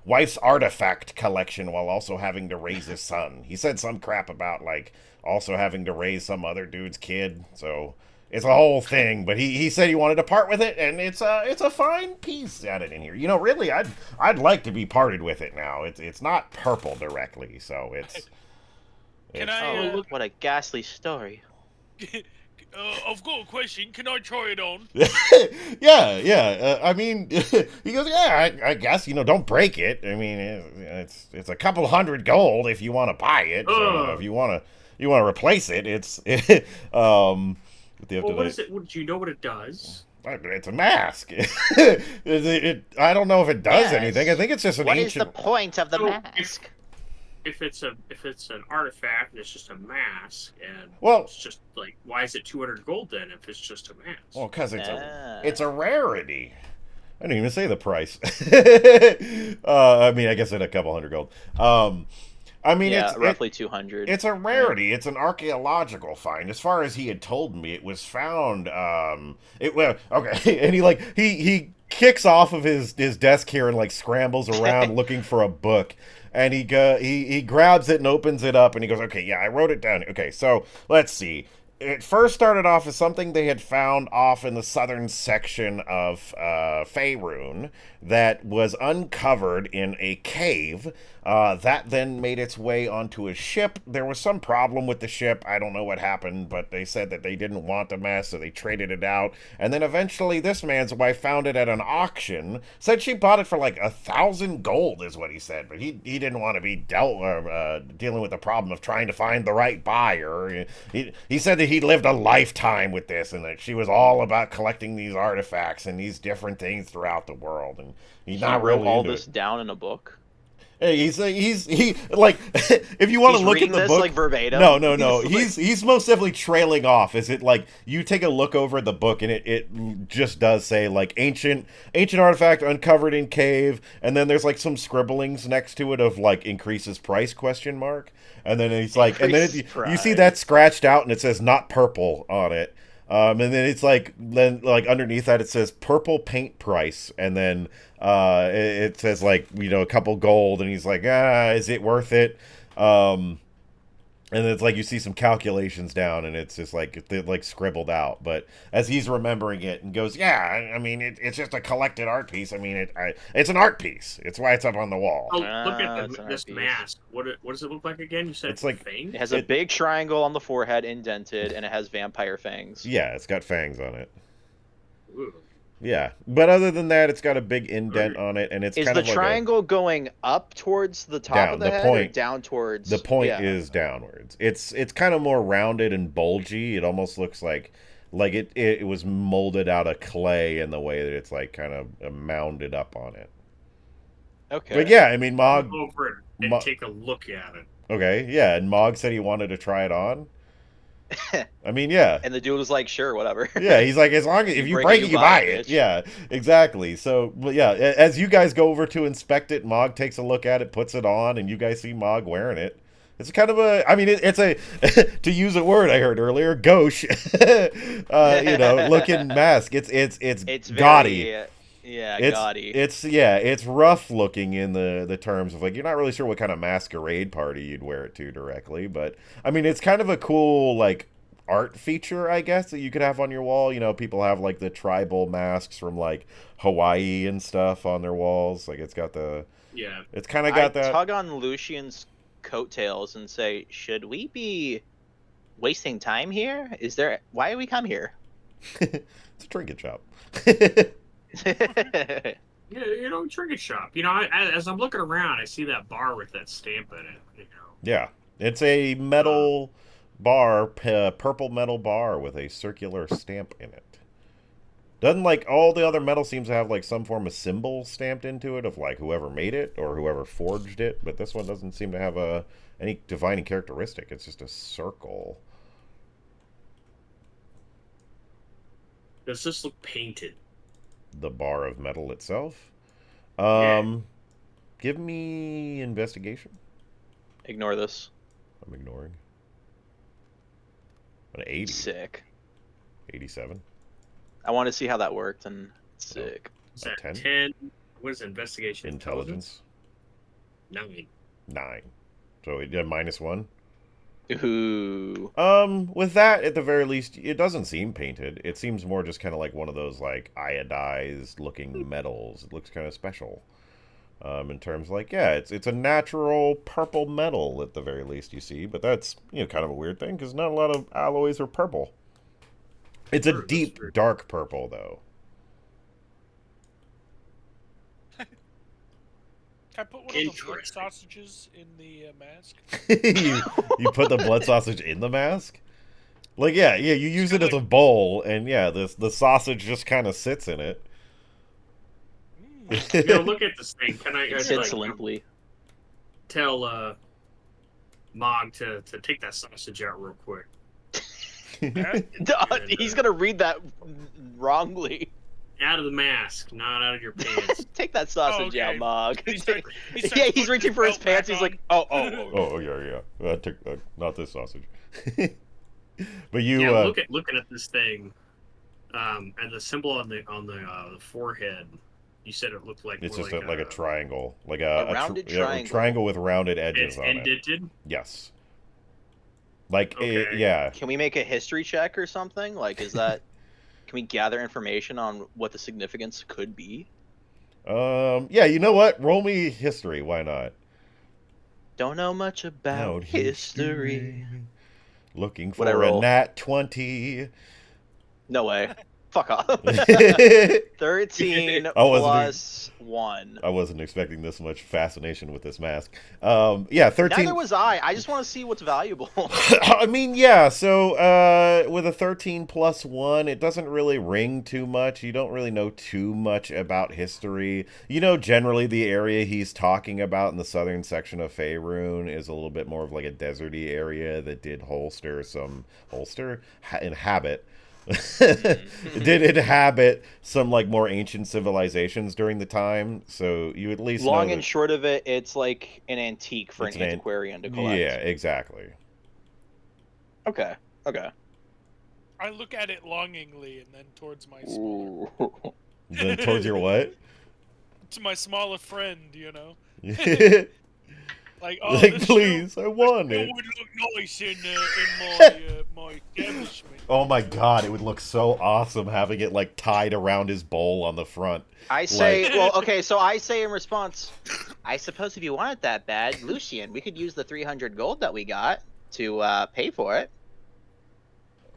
wife's artifact collection while also having to raise his son. He said some crap about like also having to raise some other dude's kid. So. It's a whole thing, but he said he wanted to part with it, and it's a fine piece added in here. You know, really, I'd like to be parted with it now. It's not purple directly, so it's. Can it's- I? Oh, what a ghastly story. I've got a question. Can I try it on? yeah. I mean, he goes, yeah. I guess don't break it. I mean, it's a couple hundred gold if you want to buy it. So if you want to replace it, it's Well, what is it? Do you know what it does? It's a mask. I don't know if it does Yes. anything. I think it's just an What is ancient. the point of the So, mask? If it's an artifact and it's just a mask, and Well- it's just like, why is it 200 gold then if it's just a mask? Well, because Ah. it's a rarity. I didn't even say the price. I mean, I guess at a couple hundred gold. I mean, Yeah, it's roughly 200. It's a rarity. It's an archaeological find. As far as he had told me, it was found. Okay, and he kicks off of his desk here and like scrambles around looking for a book, and he grabs it and opens it up, and he goes, okay, yeah, I wrote it down. Okay, so let's see. It first started off as something they had found off in the southern section of Faerun that was uncovered in a cave. That then made its way onto a ship. There was some problem with the ship. I don't know what happened, but they said that they didn't want the mess, so they traded it out. And then eventually this man's wife found it at an auction. Said she bought it for like 1,000 gold is what he said, but he didn't want to be dealing with the problem of trying to find the right buyer. He said that he'd lived a lifetime with this and that she was all about collecting these artifacts and these different things throughout the world, and he's He not wrote really all into this it. down in a book. Hey, he like if you want He's to look at reading the this, book like, verbatim? no He's he's most definitely trailing off. Is it like you take a look over the book and it just does say like ancient artifact uncovered in cave, and then there's like some scribblings next to it of like increases price question mark, and then it's like and then you see that scratched out and it says not purple on it. And then it's like underneath that it says purple paint price, and then it says like a couple gold, and he's like, is it worth it? And it's like you see some calculations down, and it's just like they're like scribbled out. But as he's remembering it and goes, yeah, I mean it's just a collected art piece. I mean it's an art piece. It's why it's up on the wall. Oh, look at it's an this art piece. mask. What does it look like again? You said It's like- fang? It has a big triangle on the forehead indented, and it has vampire fangs. Yeah, it's got fangs on it. Ooh. Yeah, but other than that, it's got a big indent on it, and it's Is kind the of like triangle going up towards the top Down, of the the head point- or down towards? the point yeah. is downwards. It's kind of more rounded and bulgy. It almost looks like it was molded out of clay in the way that it's like kind of mounded up on it. Okay. But yeah, I mean Mog. Go over it and Mo- take a look at it. Okay, yeah, and Mog said he wanted to try it on. I mean, yeah. And the dude was like, "Sure, whatever." Yeah, he's like, as long as if you break it, you buy it. bitch. Yeah, exactly. So, but yeah, as you guys go over to inspect it, Mog takes a look at it, puts it on, and you guys see Mog wearing it. It's kind of a, I mean, it's a, to use a word I heard earlier, gauche, looking mask. It's gaudy. Very, yeah, It's gaudy. it's rough looking in the terms of like you're not really sure what kind of masquerade party you'd wear it to directly, but I mean it's kind of a cool like art feature I guess that you could have on your wall. You know, people have like the tribal masks from like Hawaii and stuff on their walls. Like it's kind of got that. Tug on Lucian's coattails and say, "Should we be wasting time here? Why do we come here?" It's a trinket shop. Yeah, trinket shop. As I'm looking around, I see that bar with that stamp in it. Yeah, it's a metal bar, purple metal bar with a circular stamp in it. Doesn't like all the other metal seems to have like some form of symbol stamped into it of like whoever made it or whoever forged it, but this one doesn't seem to have any defining characteristic. It's just a circle. Does this look painted? The bar of metal itself. Yeah. Give me investigation. Ignore this. I'm ignoring. An 80. Sick. 87. I want to see how that worked, and sick. Is that 10? 10? What is investigation? Intelligence. 9. 9. So it did -1. Ooh. With that, at the very least, it doesn't seem painted. It seems more just kind of like one of those like iodized looking metals. It looks kind of special. In terms like, yeah, it's a natural purple metal at the very least you see, but that's kind of a weird thing because not a lot of alloys are purple. It's a deep dark purple though. Can I put one of the blood sausages in the mask? you put the blood sausage in the mask? Like yeah, you use it as a bowl, and yeah, the sausage just kind of sits in it. Look at this thing. Can I It sits limply. tell Mog to take that sausage out real quick? He's gonna read that wrongly. Out of the mask, not out of your pants. Take that sausage out, Mog. He's Yeah, he's reaching for his pants. He's like, oh. Oh yeah. Not this sausage. But you looking at this thing, and the symbol on the forehead. You said it looked like it's just like a triangle, like a rounded triangle. Triangle with rounded edges on it. Indented? Yes. Like Okay. yeah. Can we make a history check or something? Like, is that? Can we gather information on what the significance could be? Yeah. You know what? Roll me history. Why not? Don't know much about history. Looking What'd I for a roll? nat 20. No way. Fuck off. 13 I wasn't plus 1. I wasn't expecting this much fascination with this mask. Yeah, 13. Neither was I. I just want to see what's valuable. I mean, yeah, so with a 13 plus 1, it doesn't really ring too much. You don't really know too much about history. Generally the area he's talking about in the southern section of Faerun is a little bit more of like a deserty area that did inhabit. Did inhabit some like more ancient civilizations during the time, so you at least Long know and short of it, it's like an antique for an antiquarian to collect. Yeah, exactly. Okay. I look at it longingly and then towards my smaller, Ooh. Then towards your what? to my smaller friend, Like, Like, please, I want it it. would look nice in my establishment. Oh my god, it would look so awesome having it like tied around his bowl on the front. I say, so I say in response, I suppose if you want it that bad, Lucian, we could use the 300 gold that we got to pay for it.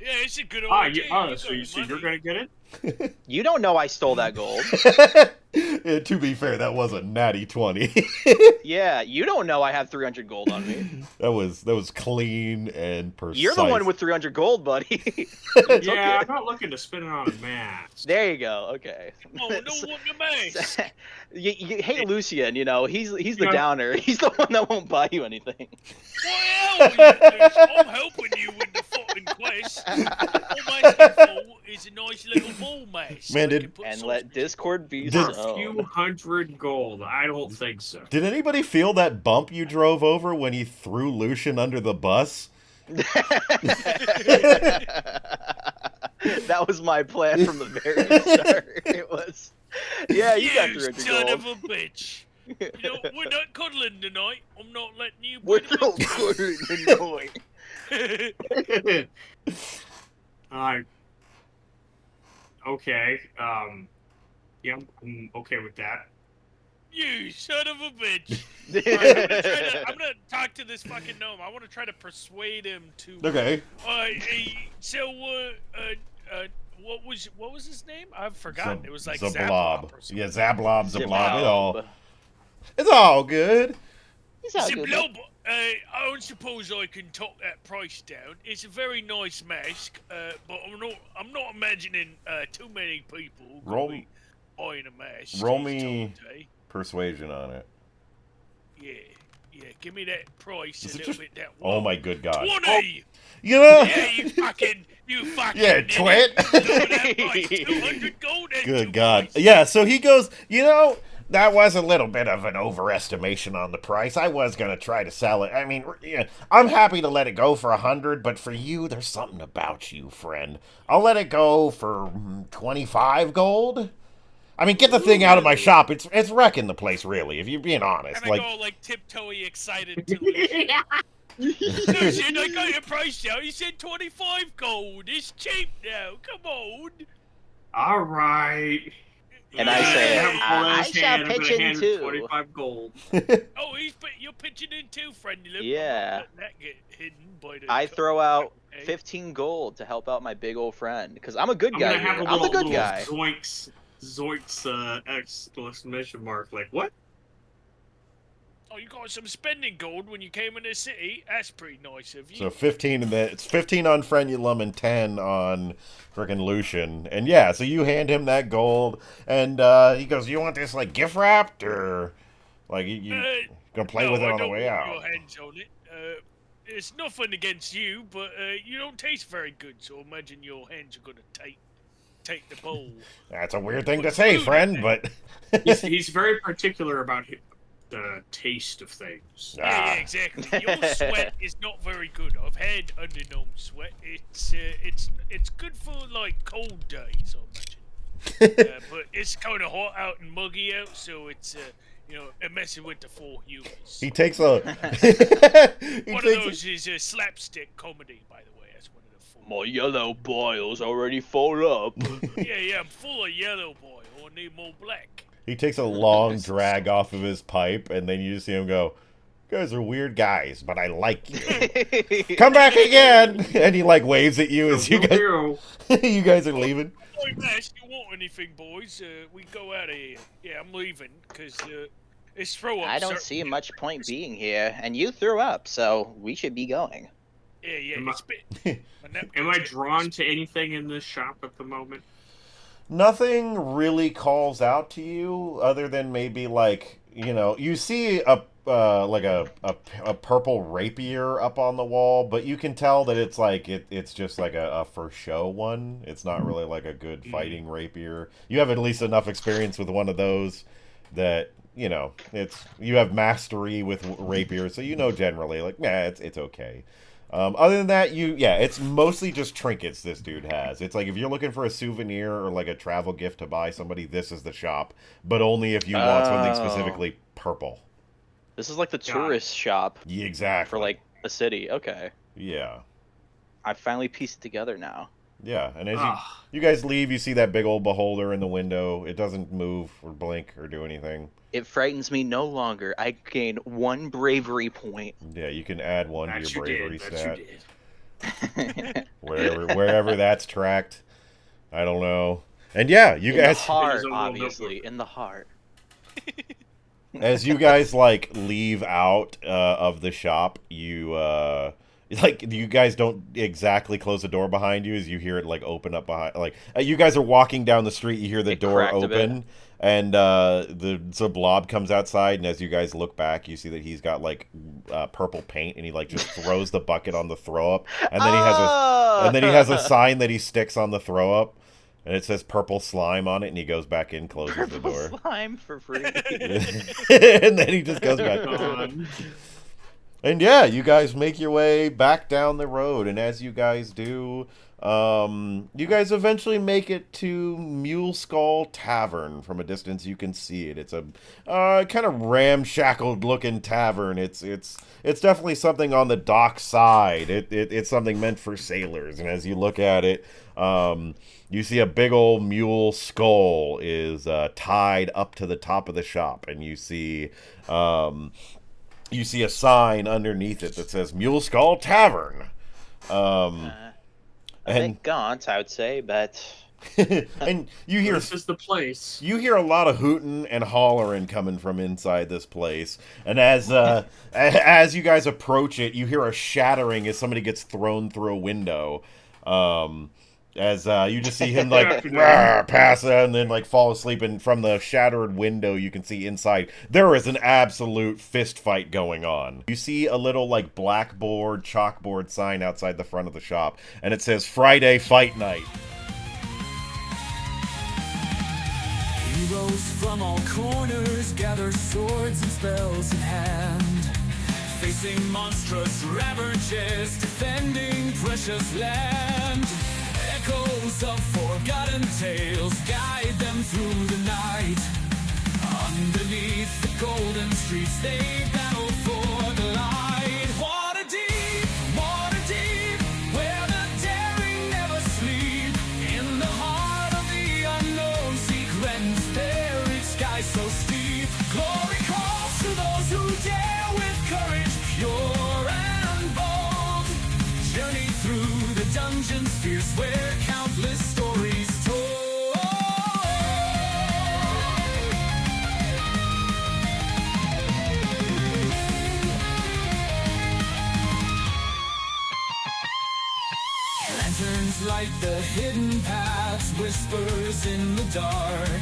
Yeah, it's a good idea. So you're gonna get it? You don't know I stole that gold. Yeah, to be fair, that was a natty 20. Yeah, you don't know I have 300 gold on me. That was clean and precise. You're the one with 300 gold, buddy. Yeah, I'm not looking to spend it on a mask. There you go. Okay. Oh, no one to mace. Hey, Lucian, he's the downer. He's the one that won't buy you anything. Well, I'm helping you with the fucking mask. All masking for is a nice little ball mask. Man, I did- can put And sausage let in. Discord be Did- A few so. hundred gold. I don't think so. Did anybody feel that bump you drove over when he threw Lucian under the bus? That was my plan from the very start. It was, yeah, you got You 300 son gold. of a bitch. You know, we're not cuddling tonight. I'm not letting you. We're bite not my good annoying. uh, okay. Yeah, I'm okay with that. You son of a bitch. I'm gonna talk to this fucking gnome. I want to try to persuade him to. Okay. What was his name? I've forgotten. It was like Zablob. Zablob or something. Yeah, Zablob, Zablob. It's all good. He's all good. Zablob. I don't suppose I can talk that price down. It's a very nice mask, but I'm not imagining too many people gonna Roll- be buying a mask. roll each me- time a day. Persuasion on it. Yeah. Give me that price Is a it little just- bit that Oh low. my good god. 20! You know? Yeah, you fucking Yeah, twit. Look at that price. 200 gold and Good two god. boys. Yeah, so he goes, that was a little bit of an overestimation on the price. I was going to try to sell it. I mean, yeah, I'm happy to let it go for 100, but for you, there's something about you, friend. I'll let it go for 25 gold. I mean, get the thing out of my shop. It's wrecking the place, really, if you're being honest. And I go like tiptoey excited to Lucian. Lucian, I got your price down. You said 25 gold. It's cheap now. Come on. All right. And I say, have a full I ass shall hand, I'm pitch gonna in hand him too. 25 gold. Oh, you're pitching in too, friendly. Look, Yeah. I'm not letting that get hidden by the I throw out okay? 15 gold to help out my big old friend because I'm a good I'm guy. gonna have Here. a I'm little, the good guy. zoinks, exclamation mark. Like, what? Oh, you got some spending gold when you came in the city. That's pretty nice of you. So 15 and then it's 15 on Frenulum and 10 on frickin' Lucian. And yeah, so you hand him that gold and he goes, "You want this like gift wrapped or like you gonna play no, with it I on the don't way want out?" Your hands on it. It's nothing against you, but you don't taste very good, so I imagine your hands are gonna take the bowl. That's a weird thing to say, friend, but He's very particular about the taste of things. Yeah, exactly. Your sweat is not very good. I've had undergnome sweat. It's good for like cold days, I imagine. But it's kind of hot out and muggy out, so it's it messing with the four humans. he takes a he One of takes those is a slapstick comedy, by the way. That's one of the four. My yellow boil's already full up. Yeah, I'm full of yellow boy. I need more black. he takes a long drag off of his pipe and then you just see him go, "You guys are weird guys, but I like you. Come back again." And he like waves at you as you guys you guys are leaving. Hey, Mash, you want anything, boys? We go out of here. Yeah, I'm leaving, because it's throw up. I don't see much point being here, and you threw up, so we should be going. Yeah, Am I- it's bit. Am I drawn to anything in this shop at the moment? Nothing really calls out to you other than maybe like, you see a purple rapier up on the wall, but you can tell that it's like it's just like a for show one. It's not really like a good fighting rapier. You have at least enough experience with one of those that you have mastery with rapiers, so generally like, yeah, it's okay. Other than that, it's mostly just trinkets this dude has. It's like if you're looking for a souvenir or like a travel gift to buy somebody, this is the shop, but only if you want something specifically purple. This is like the Got it. tourist shop Yeah, exactly. for like a city. Okay. Yeah. I finally pieced it together now. Yeah, and as Ugh. you guys leave, you see that big old beholder in the window. It doesn't move or blink or do anything. It frightens me no longer. I gain 1 bravery point. Yeah, you can add one That to you your bravery did. That stat. you did. Wherever that's tracked. I don't know. And yeah, you In the guys heart, There's a little obviously. notebook. In the heart. as you guys like leave out of the shop, you like you guys don't exactly close the door behind you as you hear it like open up behind. Like you guys are walking down the street, you hear the It door cracked a bit. open, and the blob comes outside, and as you guys look back, you see that he's got like purple paint, and he like just throws the bucket on the throw up, and then he has a sign that he sticks on the throw up. And it says purple slime on it, and he goes back in, closes the Purple door. slime for free. And then he just goes back. And yeah, you guys make your way back down the road, and as you guys do, you guys eventually make it to Mule Skull Tavern. From a distance, you can see it. It's a kind of ramshackled looking tavern. It's definitely something on the dock side. It's something meant for sailors, and as you look at it, you see a big old mule skull is tied up to the top of the shop, and you see a sign underneath it that says Mule Skull Tavern. A bit gaunt, I would say, but and you hear This is the place. you hear a lot of hooting and hollering coming from inside this place. And as you guys approach it, you hear a shattering as somebody gets thrown through a window. As you just see him like pass and then like fall asleep, and from the shattered window you can see inside there is an absolute fist fight going on. You see a little like blackboard chalkboard sign outside the front of the shop, and it says Friday Fight Night. Heroes from all corners gather swords and spells in hand, facing monstrous ravages, defending precious land. Echoes of forgotten tales guide them through the night. Underneath the golden streets they battle for the light. Water deep, where the daring never sleep. In the heart of the unknown, secrets buried, sky so steep. Glory calls to those who dare with courage pure and bold. Journey through the dungeons fierce where countless stories told. Lanterns light the hidden paths, whispers in the dark.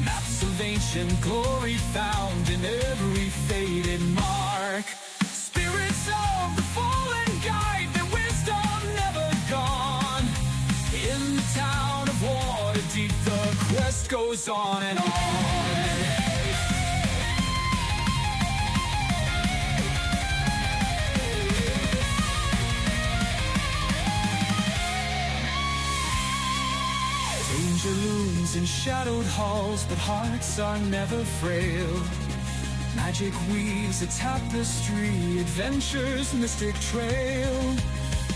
Maps of ancient glory found in every faded mark. Spirits of the fallen guide, their wisdom never gone. In the town of Waterdeep, the quest goes on and on. Danger looms in shadowed halls, but hearts are never frail. Magic weaves a tapestry, adventure's mystic trail.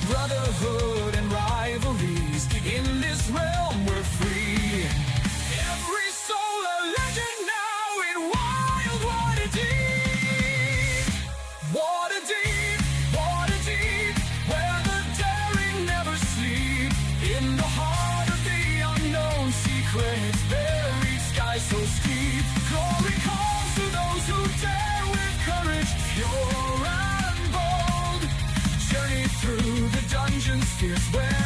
Brotherhood and rivalries, in this realm we're free. Every soul a legend now in wild Waterdeep. Waterdeep, where the daring never sleep. In the heart of the unknown, secrets buried, sky so steep. Glory calls to those who dare with courage pure and bold. Journey through the dungeons fierce where